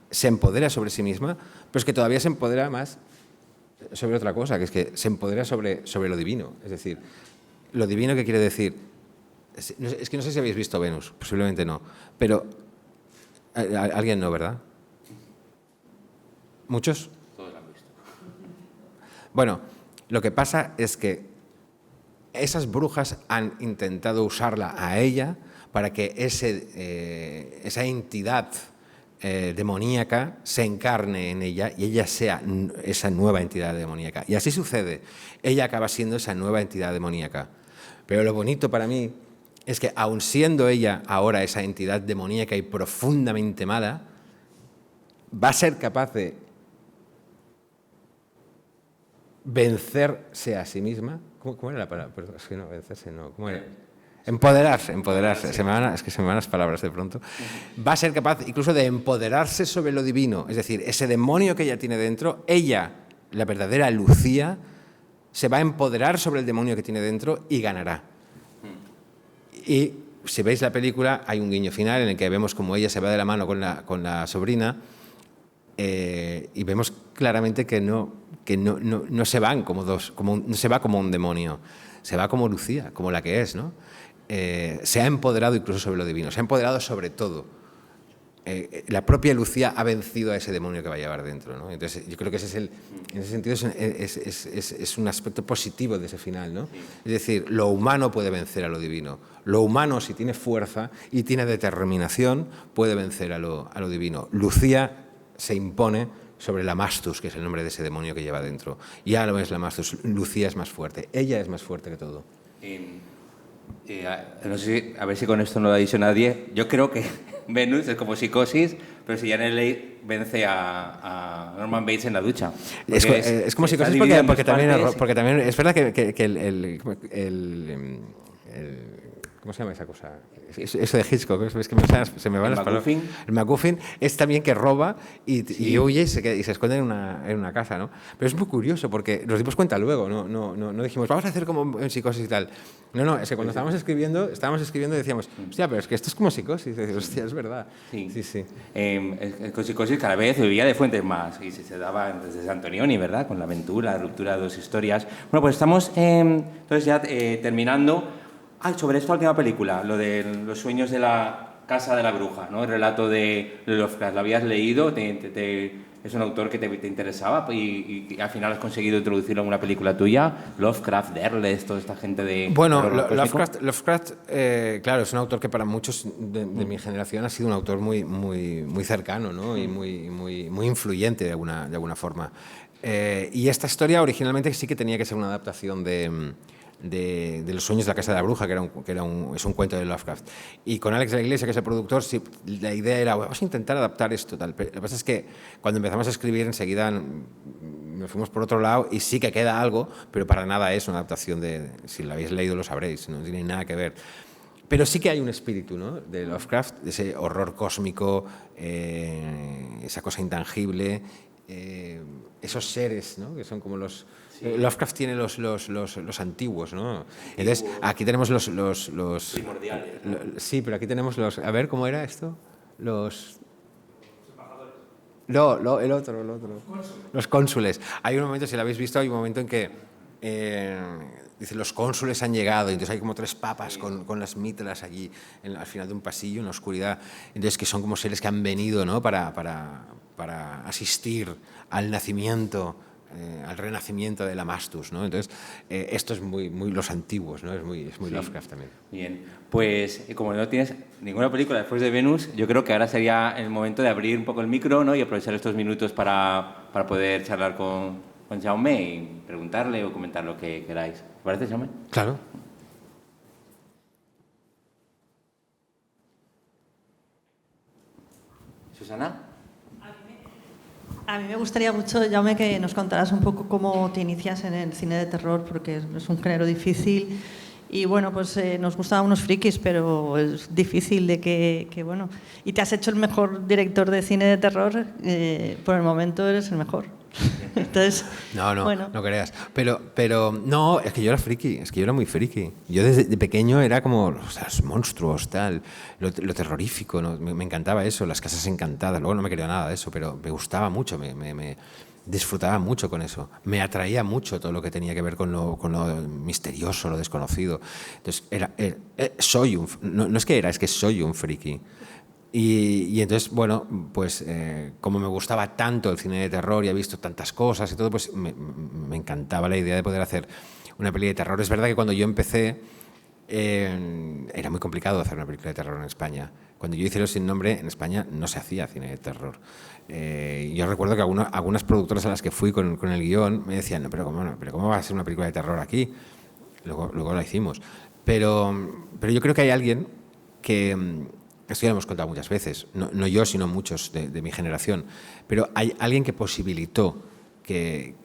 Se empodera sobre sí misma, pero es que todavía se empodera más sobre otra cosa, que es que se empodera sobre lo divino. Es decir, lo divino que quiere decir... Es que no sé si habéis visto Venus, posiblemente no, pero alguien no, ¿verdad? ¿Muchos? Todos lo han visto. Bueno, lo que pasa es que esas brujas han intentado usarla a ella para que esa entidad demoníaca se encarne en ella y ella sea esa nueva entidad demoníaca. Y así sucede. Ella acaba siendo esa nueva entidad demoníaca. Pero lo bonito para mí es que, aun siendo ella ahora esa entidad demoníaca y profundamente mala, va a ser capaz de vencerse a sí misma. ¿Cómo era la palabra? Perdón, es que no, vencerse no. ¿Cómo era? Empoderarse. Sí. Se me van las palabras de pronto. Va a ser capaz incluso de empoderarse sobre lo divino. Es decir, ese demonio que ella tiene dentro, ella, la verdadera Lucía, se va a empoderar sobre el demonio que tiene dentro y ganará. Y si veis la película, hay un guiño final en el que vemos como ella se va de la mano con la sobrina y vemos claramente que no se van como dos, no se va como un demonio, se va como Lucía, como la que es, ¿no? Se ha empoderado incluso sobre lo divino, se ha empoderado sobre todo. La propia Lucía ha vencido a ese demonio que va a llevar dentro, ¿no? Entonces, yo creo que en ese sentido es un aspecto positivo de ese final, ¿no? Es decir, lo humano puede vencer a lo divino. Lo humano, si tiene fuerza y tiene determinación, puede vencer a lo divino. Lucía se impone sobre la Mastus, que es el nombre de ese demonio que lleva dentro. Ya no es la Mastus, Lucía es más fuerte. Ella es más fuerte que todo. No sé, a ver si con esto no lo ha dicho nadie. Yo creo que Venus es como Psicosis, pero si Janet Leigh vence a Norman Bates en la ducha. Es como Psicosis porque también es verdad que el ¿cómo se llama esa cosa? Eso de Hitchcock, es que se me van las palabras. El MacGuffin es también que roba y huye y se esconde en una casa, ¿no? Pero es muy curioso porque nos dimos cuenta luego, no dijimos, vamos a hacer como en Psicosis y tal. No, es que cuando estábamos escribiendo y decíamos, hostia, pero es que esto es como Psicosis. Y dices, hostia, es verdad. Sí. Con Psicosis cada vez bebía de fuentes más y se daba desde Antonioni, ¿verdad? Con la aventura, la ruptura de dos historias. Bueno, pues estamos entonces ya terminando. Sobre esta última película, lo de los sueños de la casa de la bruja, ¿no? El relato de Lovecraft, ¿lo habías leído? ¿Es un autor que te interesaba y al final has conseguido introducirlo en una película tuya? Lovecraft, Derles, toda esta gente de... Bueno, Lovecraft claro, es un autor que para muchos de mi generación ha sido un autor muy, muy, muy cercano, ¿no? Y muy influyente de alguna forma. Y esta historia originalmente sí que tenía que ser una adaptación de los sueños de la casa de la bruja, es un cuento de Lovecraft. Y con Alex de la Iglesia, que es el productor, sí, la idea era, vamos a intentar adaptar esto. Tal. Lo que pasa es que cuando empezamos a escribir, enseguida nos fuimos por otro lado y sí que queda algo, pero para nada es una adaptación si lo habéis leído lo sabréis, no tiene nada que ver. Pero sí que hay un espíritu, ¿no? De Lovecraft, de ese horror cósmico, esa cosa intangible, esos seres, ¿no? Que son como los... Sí. Lovecraft tiene los antiguos, ¿no? Entonces, aquí tenemos los primordiales. Sí, pero aquí tenemos los... A ver, ¿cómo era esto? Los embajadores. El otro. Los cónsules. Hay un momento, si lo habéis visto, hay un momento en que dice, los cónsules han llegado, y entonces hay como tres papas con las mitras allí al final de un pasillo en la oscuridad, entonces que son como seres que han venido, ¿no? para asistir al nacimiento al renacimiento de la Mastus, ¿no? Entonces, esto es muy los antiguos, ¿no? Es muy Lovecraft también. Bien, pues como no tienes ninguna película después de Venus, yo creo que ahora sería el momento de abrir un poco el micro, ¿no? Y aprovechar estos minutos para poder charlar con Jaume y preguntarle o comentar lo que queráis. ¿Te parece, Jaume? Claro. ¿Susana? A mí me gustaría mucho, Jaume, que nos contaras un poco cómo te inicias en el cine de terror, porque es un género difícil y, bueno, pues nos gustan unos frikis, pero es difícil de que bueno... Y te has hecho el mejor director de cine de terror, por el momento eres el mejor. Entonces, no bueno. No creas. Pero no, es que yo era friki, es que yo era muy friki. Yo desde pequeño era como, o sea, los monstruos, tal, lo terrorífico, ¿no? Me encantaba eso, las casas encantadas. Luego no me quería nada de eso, pero me gustaba mucho, me disfrutaba mucho con eso. Me atraía mucho todo lo que tenía que ver con lo misterioso, lo desconocido. Entonces, no es que era, es que soy un friki. Y entonces, bueno, pues como me gustaba tanto el cine de terror y he visto tantas cosas y todo, pues me encantaba la idea de poder hacer una peli de terror. Es verdad que cuando yo empecé era muy complicado hacer una película de terror en España. Cuando yo hice Los Sin Nombre, en España no se hacía cine de terror. Yo recuerdo que algunas productoras a las que fui con el guión me decían, no, pero ¿cómo va a ser una película de terror aquí? Luego la hicimos. Pero yo creo que hay alguien que... Esto ya lo hemos contado muchas veces, no yo, sino muchos de mi generación, pero hay alguien que posibilitó que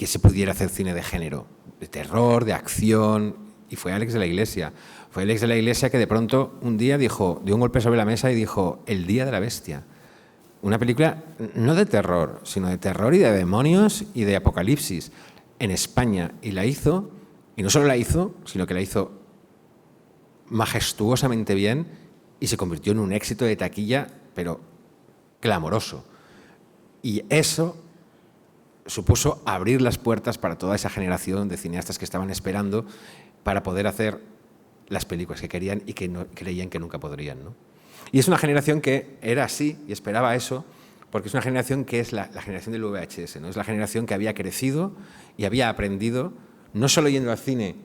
se pudiera hacer cine de género, de terror, de acción, y fue Alex de la Iglesia. Fue Alex de la Iglesia que de pronto un día dio un golpe sobre la mesa y dijo, El Día de la Bestia. Una película no de terror, sino de terror y de demonios y de apocalipsis en España. Y la hizo, y no solo la hizo, sino que la hizo majestuosamente bien, y se convirtió en un éxito de taquilla, pero clamoroso. Y eso supuso abrir las puertas para toda esa generación de cineastas que estaban esperando para poder hacer las películas que querían y que no, creían que nunca podrían, ¿no? Y es una generación que era así y esperaba eso, porque es una generación que es la generación del VHS, ¿no? Es la generación que había crecido y había aprendido, no solo yendo al cine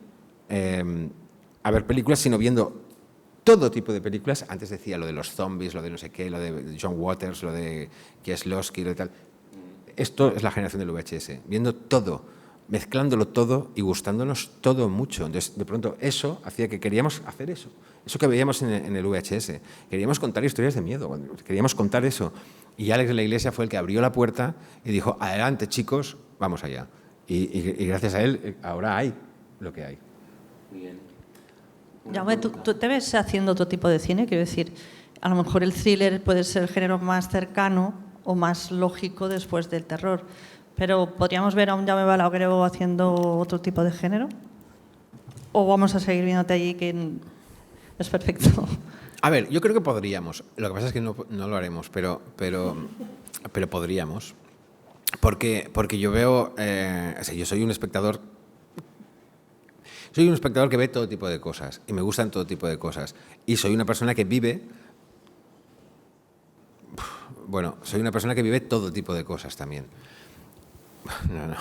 a ver películas, sino viendo todo tipo de películas. Antes decía lo de los zombies, lo de no sé qué, lo de John Waters, lo de Kieslowski, lo de tal. Esto es la generación del VHS, viendo todo, mezclándolo todo y gustándonos todo mucho. Entonces, de pronto, eso hacía que queríamos hacer eso que veíamos en el VHS. Queríamos contar historias de miedo, queríamos contar eso. Y Alex de la Iglesia fue el que abrió la puerta y dijo, adelante chicos, vamos allá. Y gracias a él, ahora hay lo que hay. Muy bien. Jaume, ¿tú te ves haciendo otro tipo de cine? Quiero decir, a lo mejor el thriller puede ser el género más cercano o más lógico después del terror, pero ¿podríamos ver a un Jaume Balagueró haciendo otro tipo de género? ¿O vamos a seguir viéndote allí que es perfecto? A ver, yo creo que podríamos. Lo que pasa es que no lo haremos, pero podríamos. Porque yo veo... o sea, yo soy un espectador... Soy un espectador que ve todo tipo de cosas y me gustan todo tipo de cosas. Y soy una persona que vive... Bueno, soy una persona que vive todo tipo de cosas también. No,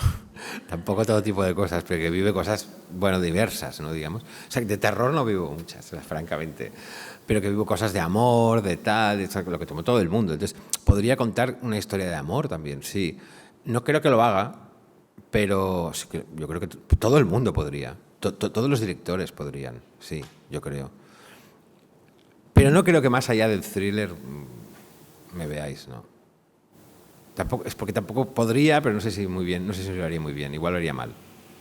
tampoco todo tipo de cosas, pero que vive cosas, bueno, diversas, ¿no? Digamos. O sea, de terror no vivo muchas, francamente, pero que vivo cosas de amor, de tal, de lo que tomó todo el mundo. Entonces, podría contar una historia de amor también, sí. No creo que lo haga, pero sí que yo creo que todo el mundo podría. Todos los directores podrían, sí, yo creo. Pero no creo que más allá del thriller me veáis, ¿no? Tampoco, es porque tampoco podría, pero no sé si muy bien, no sé si lo haría muy bien, igual lo haría mal.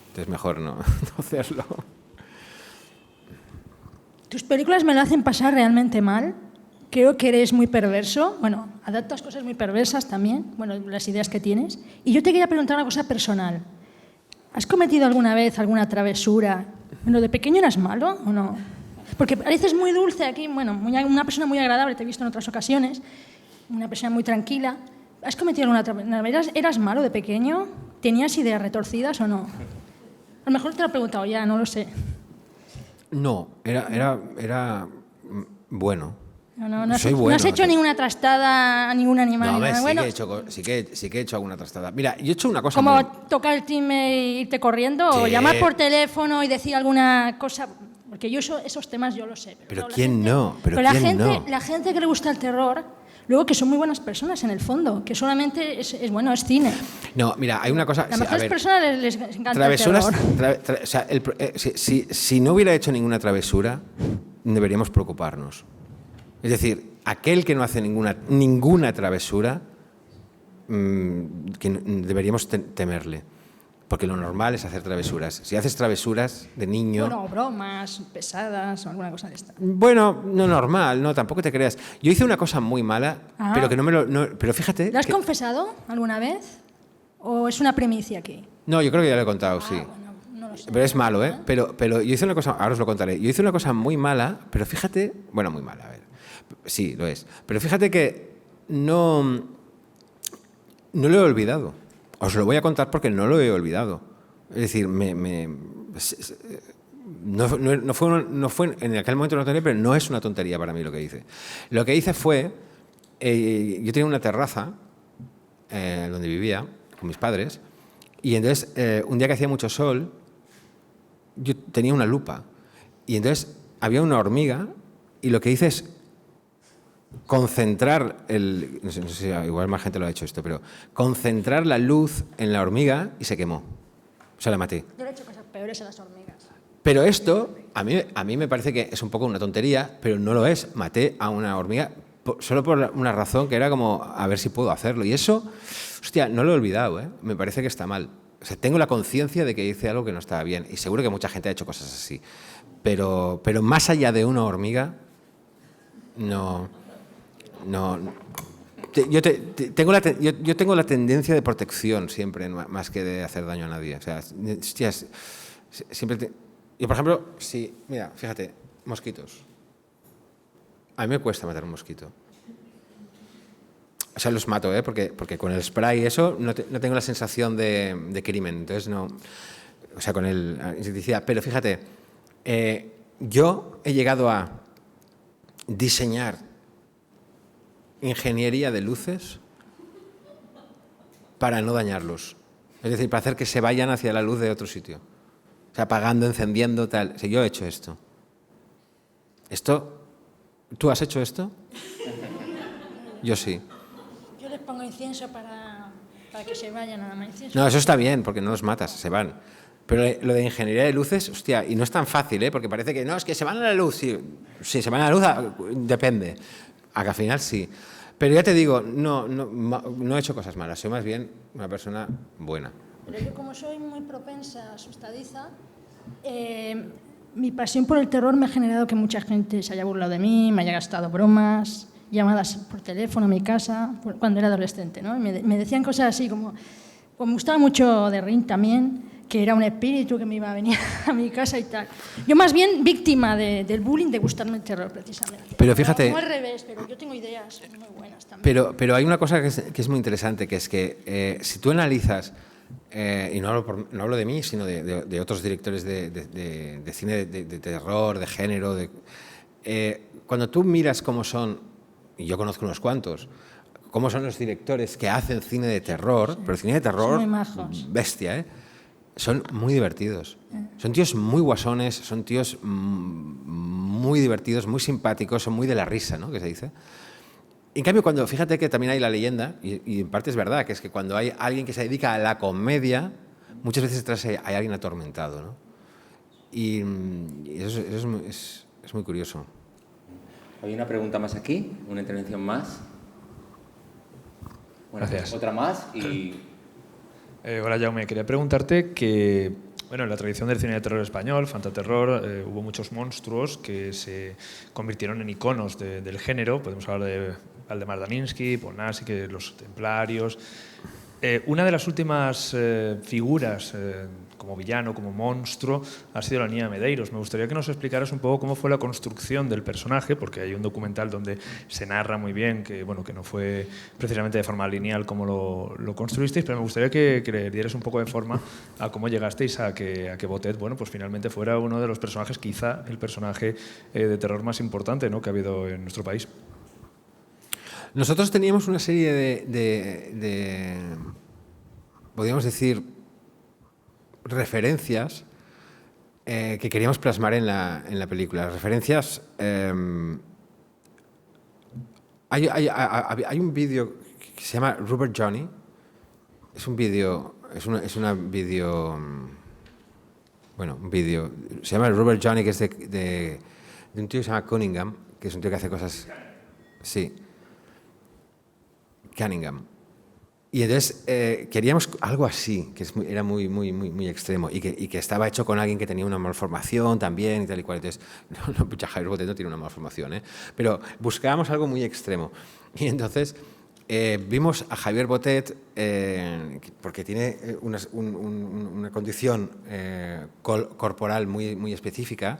Entonces mejor no hacerlo. Tus películas me lo hacen pasar realmente mal. Creo que eres muy perverso. Bueno, adaptas cosas muy perversas también, bueno, las ideas que tienes. Y yo te quería preguntar una cosa personal. ¿Has cometido alguna vez alguna travesura? Bueno, ¿de pequeño eras malo o no? Porque pareces muy dulce aquí, bueno, una persona muy agradable, te he visto en otras ocasiones, una persona muy tranquila. ¿Has cometido alguna travesura? ¿Eras malo de pequeño? ¿Tenías ideas retorcidas o no? A lo mejor te lo he preguntado ya, no lo sé. No, era bueno. No Soy bueno. has hecho ninguna trastada a ningún animal. No, ni nada. sí, Bueno, que he hecho alguna trastada. Mira, yo he hecho una cosa como muy... tocar el timbre e irte corriendo, o Sí. llamar por teléfono y decir alguna cosa, porque yo esos temas yo lo sé. Pero la ¿quién gente- no? Pero la ¿quién gente, no? la gente que le gusta el terror, luego que son muy buenas personas en el fondo, que solamente es cine. No, mira, hay una cosa... Las sí, a mejores ver, personas les encanta travesuras... el terror. o sea, si no hubiera hecho ninguna travesura, deberíamos preocuparnos. Es decir, aquel que no hace ninguna travesura, deberíamos temerle. Porque lo normal es hacer travesuras. Si haces travesuras de niño... Bueno, bromas pesadas o alguna cosa de esta. Bueno, no normal, no, tampoco te creas. Yo hice una cosa muy mala, Ah. pero que no me lo... pero fíjate... ¿Lo has que- confesado alguna vez? ¿O es una primicia aquí? No, yo creo que ya lo he contado, sí. Bueno, no lo sé. Pero es malo, ¿eh? Pero yo hice una cosa, ahora os lo contaré. Yo hice una cosa muy mala, pero fíjate, bueno, muy mala, a ver. Sí, lo es. Pero fíjate que no lo he olvidado. Os lo voy a contar porque no lo he olvidado. Es decir, no fue en aquel momento una tontería, pero no es una tontería para mí lo que hice. Lo que hice fue, yo tenía una terraza donde vivía con mis padres, y entonces un día que hacía mucho sol, yo tenía una lupa, y entonces había una hormiga, y lo que hice es concentrar no sé si igual más gente lo ha hecho esto, pero concentrar la luz en la hormiga y se quemó. O sea, la maté. Yo le he hecho cosas peores a las hormigas. Pero esto, a mí me parece que es un poco una tontería, pero no lo es. Maté a una hormiga solo por una razón que era como a ver si puedo hacerlo. Y eso, hostia, no lo he olvidado, ¿eh? Me parece que está mal. O sea, tengo la conciencia de que hice algo que no estaba bien. Y seguro que mucha gente ha hecho cosas así. Pero más allá de una hormiga, no. Yo tengo la tendencia de protección siempre, más que de hacer daño a nadie. O sea, hostias, siempre yo, por ejemplo, mira, fíjate, mosquitos. A mí me cuesta matar un mosquito. O sea, los mato, ¿eh? Porque con el spray y eso no tengo la sensación de crimen. Entonces no... O sea, con el insecticida. Pero fíjate, yo he llegado a diseñar ingeniería de luces para no dañarlos. Es decir, para hacer que se vayan hacia la luz de otro sitio. O sea, apagando, encendiendo, tal. Si yo he hecho esto. ¿Tú has hecho esto? Yo sí. Yo les pongo incienso para que se vayan a la incienso. No, eso está bien, porque no los matas, se van. Pero lo de ingeniería de luces, hostia, y no es tan fácil, ¿eh? Porque parece que no, es que se van a la luz. Sí, se van a la luz, depende. A que al final sí. Pero ya te digo, no he hecho cosas malas, soy más bien una persona buena. Pero yo, como soy muy propensa, asustadiza, mi pasión por el terror me ha generado que mucha gente se haya burlado de mí, me haya gastado bromas, llamadas por teléfono a mi casa, cuando era adolescente, ¿no? Me decían cosas así como me gustaba mucho de Ring también, que era un espíritu que me iba a venir a mi casa y tal. Yo más bien víctima del bullying de gustarme el terror, precisamente. Pero fíjate... No al revés, pero yo tengo ideas muy buenas también. Pero hay una cosa que es muy interesante, que es que si tú analizas, y no hablo de mí, sino de otros directores de cine de terror, de género, cuando tú miras cómo son, y yo conozco unos cuantos, cómo son los directores que hacen cine de terror, pero cine de terror Son muy majos. bestia, ¿eh? Son muy divertidos. Son tíos muy guasones, son tíos muy divertidos, muy simpáticos, son muy de la risa, ¿no? Que se dice. En cambio, fíjate que también hay la leyenda, y en parte es verdad, que es que cuando hay alguien que se dedica a la comedia, muchas veces detrás hay alguien atormentado, ¿no? Y eso es muy curioso. Hay una pregunta más aquí, una intervención más. Bueno, Gracias. otra más y... Hola, Jaume. Quería preguntarte que, bueno, en la tradición del cine de terror español, fantaterror, hubo muchos monstruos que se convirtieron en iconos del género. Podemos hablar de Valdemar Daninsky, Polanski, que los templarios. Una de las últimas figuras como villano, como monstruo, ha sido la niña de Medeiros. Me gustaría que nos explicaras un poco cómo fue la construcción del personaje, porque hay un documental donde se narra muy bien que, bueno, que no fue precisamente de forma lineal como lo construisteis, pero me gustaría que le dieras un poco de forma a cómo llegasteis a que Botet, bueno, pues finalmente fuera uno de los personajes, quizá el personaje de terror más importante, ¿no?, que ha habido en nuestro país. Nosotros teníamos una serie podríamos decir, referencias que queríamos plasmar en la película. Referencias... hay un vídeo que se llama Rubber Johnny. Es un vídeo... un vídeo... Se llama Rubber Johnny, que es de un tío que se llama Cunningham, que es un tío que hace cosas... Sí. Cunningham. Y entonces queríamos algo así, que era muy extremo y que estaba hecho con alguien que tenía una malformación también y tal y cual. Entonces, Javier Botet no tiene una malformación, pero buscábamos algo muy extremo. Y entonces vimos a Javier Botet, porque tiene una condición corporal muy específica,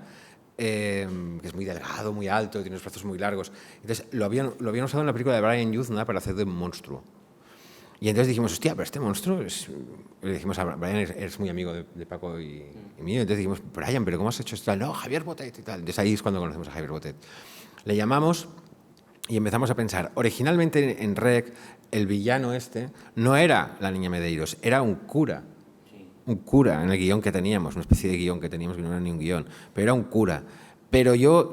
que es muy delgado, muy alto, tiene los brazos muy largos. Entonces lo habían usado en la película de Brian Yuzna para hacer de un monstruo. Y entonces dijimos, hostia, pero este monstruo es... Le dijimos a Brian, eres muy amigo de Paco y mío. Entonces dijimos, Brian, ¿pero cómo has hecho esto? No, Javier Botet y tal. Entonces ahí es cuando conocemos a Javier Botet. Le llamamos y empezamos a pensar. Originalmente en REC, el villano este no era la niña Medeiros, era un cura. Un cura en el guión que teníamos, una especie de guión que teníamos que no era ni un guión, pero era un cura. Pero yo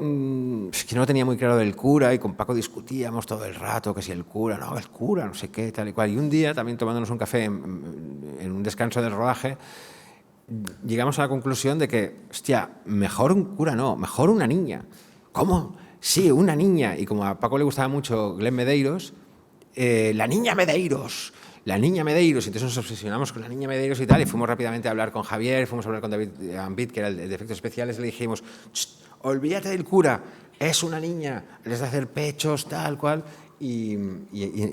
es que no tenía muy claro del cura y con Paco discutíamos todo el rato que si el cura, no sé qué, tal y cual. Y un día, también tomándonos un café en un descanso del rodaje, llegamos a la conclusión de que, hostia, mejor un cura no, mejor una niña. ¿Cómo? Sí, una niña. Y como a Paco le gustaba mucho Glenn Medeiros, la niña Medeiros. La niña Medeiros, entonces nos obsesionamos con la niña Medeiros y tal, y fuimos rápidamente a hablar con Javier, fuimos a hablar con David Ambit, que era el de efectos especiales, le dijimos, olvídate del cura, es una niña, les de hacer pechos, tal cual, y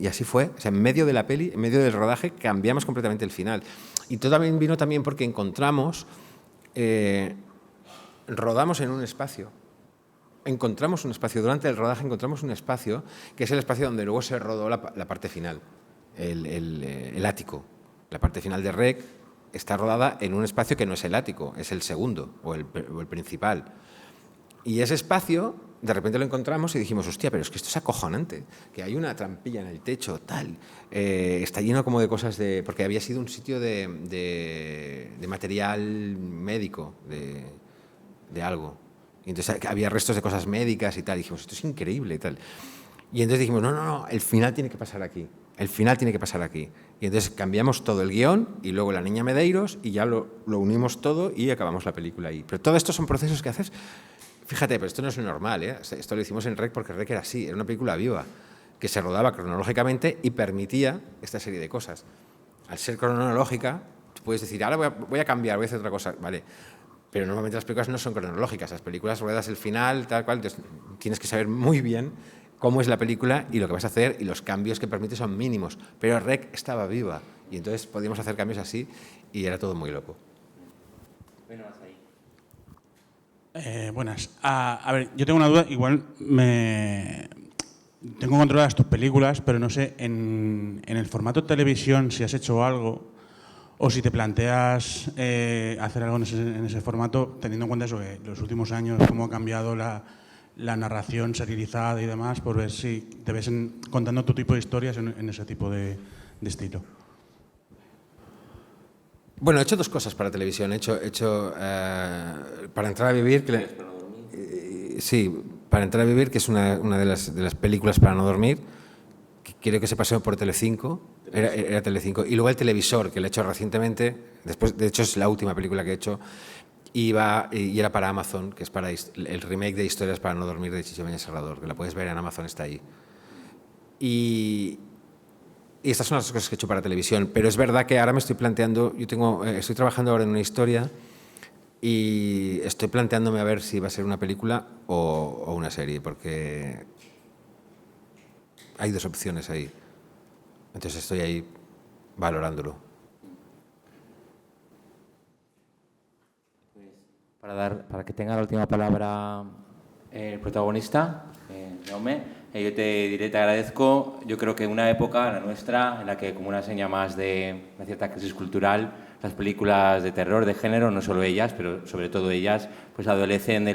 así fue. O sea, en medio de la peli, en medio del rodaje, cambiamos completamente el final. Y todo también vino porque encontramos, rodamos en un espacio, encontramos un espacio, durante el rodaje encontramos un espacio, que es el espacio donde luego se rodó la parte final. El ático, la parte final de REC está rodada en un espacio que no es el ático, es el segundo o el principal. Y ese espacio, de repente lo encontramos y dijimos, hostia, pero es que esto es acojonante, que hay una trampilla en el techo, tal, está lleno como de cosas porque había sido un sitio de material médico, de algo. Y entonces había restos de cosas médicas y tal, y dijimos, esto es increíble y tal. Y entonces dijimos, no, el final tiene que pasar aquí. El final tiene que pasar aquí. Y entonces cambiamos todo el guión y luego la niña Medeiros y ya lo unimos todo y acabamos la película ahí. Pero todo esto son procesos que haces... Fíjate, pero esto no es normal, ¿eh? Esto lo hicimos en REC porque REC era así, era una película viva, que se rodaba cronológicamente y permitía esta serie de cosas. Al ser cronológica, tú puedes decir, ahora voy a cambiar, voy a hacer otra cosa, vale. Pero normalmente las películas no son cronológicas, las películas ruedas el final, tal cual, entonces tienes que saber muy bien cómo es la película y lo que vas a hacer y los cambios que permite son mínimos. Pero REC estaba viva y entonces podíamos hacer cambios así y era todo muy loco. Bueno, hasta ahí. Buenas. A ver, yo tengo una duda, igual tengo controladas tus películas, pero no sé, en el formato televisión si has hecho algo o si te planteas hacer algo en ese formato, teniendo en cuenta eso, que los últimos años cómo ha cambiado la narración serializada y demás, por ver si te ves contando tu tipo de historias en ese tipo de estilo. Bueno, he hecho dos cosas para televisión. He hecho Para entrar a vivir, sí, Para entrar a vivir, que es una de las películas para no dormir, que creo que se pasó por Telecinco, era Telecinco, y luego El televisor, que lo he hecho recientemente, después, de hecho es la última película que he hecho, y era para Amazon, que es para el remake de Historias para no dormir de Chicho Beña Serrador, que la puedes ver en Amazon, está ahí. Y estas son las cosas que he hecho para televisión, pero es verdad que ahora me estoy planteando, estoy trabajando ahora en una historia y estoy planteándome a ver si va a ser una película o una serie, porque hay dos opciones ahí. Entonces estoy ahí valorándolo. Para que tenga la última palabra el protagonista, Jaume, yo te agradezco. Yo creo que una época, la nuestra, en la que como una seña más de una cierta crisis cultural, las películas de terror, de género, no solo ellas, pero sobre todo ellas, pues adolecen de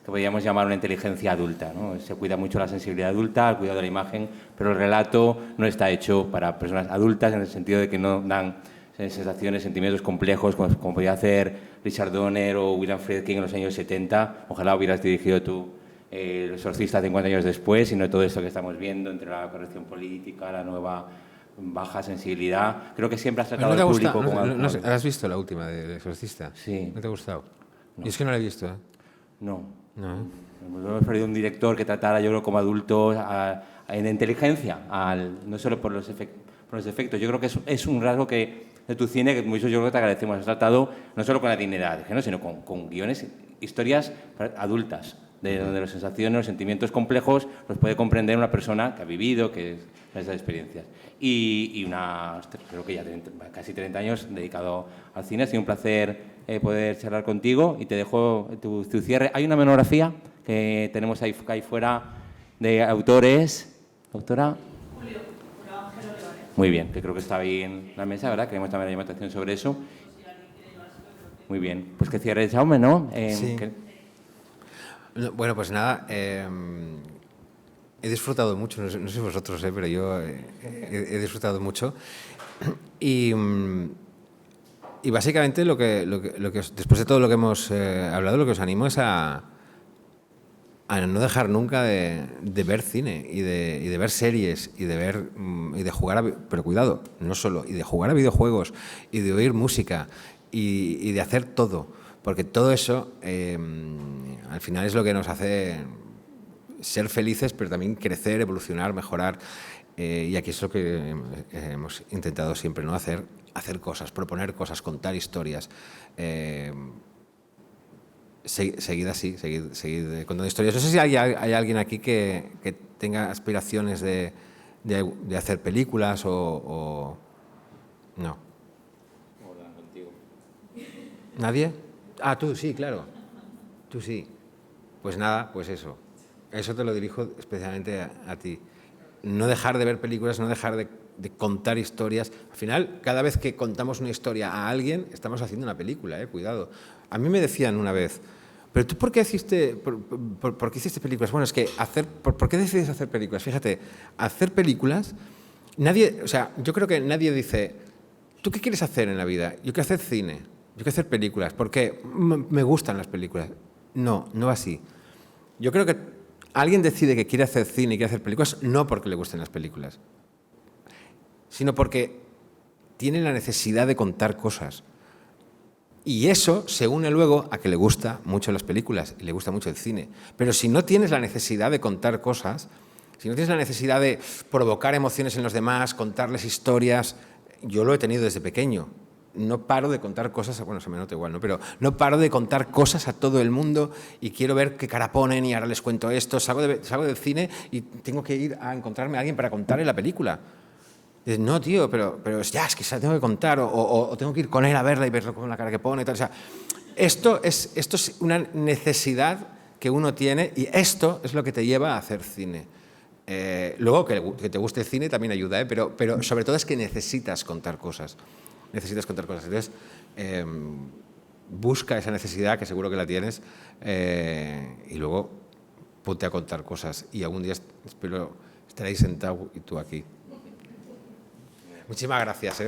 que podríamos llamar una inteligencia adulta, ¿no? Se cuida mucho la sensibilidad adulta, el cuidado de la imagen, pero el relato no está hecho para personas adultas en el sentido de que no dan sensaciones, sentimientos complejos como podía hacer Richard Donner o William Friedkin en los años 70. Ojalá hubieras dirigido tú El exorcista 50 años después y no todo esto que estamos viendo entre la corrección política, la nueva baja sensibilidad. Creo que siempre has tratado al público como... ¿Has visto la última del exorcista? Sí. ¿No te ha gustado? No. Y es que no la he visto, ¿eh? No. No. Hemos perdido un director que tratara, yo creo, como adultos en inteligencia, no solo por los efectos. Yo creo que es un rasgo de tu cine que muchos yo creo que te agradecemos. Has tratado no solo con la dignidad de género, sino con guiones, historias adultas, donde las sensaciones, los sentimientos complejos los puede comprender una persona que ha vivido, que es esas experiencias. Y creo que ya casi 30 años dedicado al cine. Ha sido un placer poder charlar contigo y te dejo tu cierre. Hay una monografía que tenemos ahí fuera de autores. Doctora. Julio Ángel Olivares. Muy bien, que creo que está ahí en la mesa, ¿verdad? Queremos también llamar atención sobre eso. Muy bien, pues que cierre Jaume, ¿no? Sí. Bueno, pues nada, he disfrutado mucho, no sé vosotros, pero yo he disfrutado mucho. Y básicamente lo que después de todo lo que hemos hablado, lo que os animo es a no dejar nunca de ver cine y de ver series y de jugar pero cuidado, no solo, y de jugar a videojuegos y de oír música y de hacer todo, porque todo eso al final es lo que nos hace ser felices, pero también crecer, evolucionar, mejorar. Y aquí es lo que hemos intentado siempre, ¿no? Hacer cosas, proponer cosas, contar historias. Seguid así, seguid contando historias. No sé si hay alguien aquí que tenga aspiraciones de hacer películas o no. ¿Nadie? Ah, tú sí, claro. Tú sí. Pues nada, pues eso. Eso te lo dirijo especialmente a ti. No dejar de ver películas, no dejar de contar historias. Al final, cada vez que contamos una historia a alguien, estamos haciendo una película, cuidado. A mí me decían una vez, ¿pero tú por qué hiciste películas? Bueno, es que ¿por qué decides hacer películas? Fíjate, hacer películas, yo creo que nadie dice, ¿tú qué quieres hacer en la vida? Yo quiero hacer cine, yo quiero hacer películas, porque me gustan las películas. No va así. Yo creo que alguien decide que quiere hacer cine y quiere hacer películas no porque le gusten las películas, sino porque tiene la necesidad de contar cosas. Y eso se une luego a que le gusta mucho las películas y le gusta mucho el cine. Pero si no tienes la necesidad de contar cosas, si no tienes la necesidad de provocar emociones en los demás, contarles historias, yo lo he tenido desde pequeño. No paro de contar cosas, bueno, se me nota igual, ¿no? Pero no paro de contar cosas a todo el mundo y quiero ver qué cara ponen y ahora les cuento esto. Salgo del cine y tengo que ir a encontrarme a alguien para contarle la película. Dices, no, tío, pero es que se la tengo que contar o tengo que ir con él a verla y ver con la cara que pone y tal. O sea, esto es una necesidad que uno tiene y esto es lo que te lleva a hacer cine. Luego, que te guste el cine también ayuda, pero sobre todo es que necesitas contar cosas. Entonces, busca esa necesidad, que seguro que la tienes, y luego ponte a contar cosas. Y algún día espero estar ahí sentado y tú aquí. Muchísimas gracias.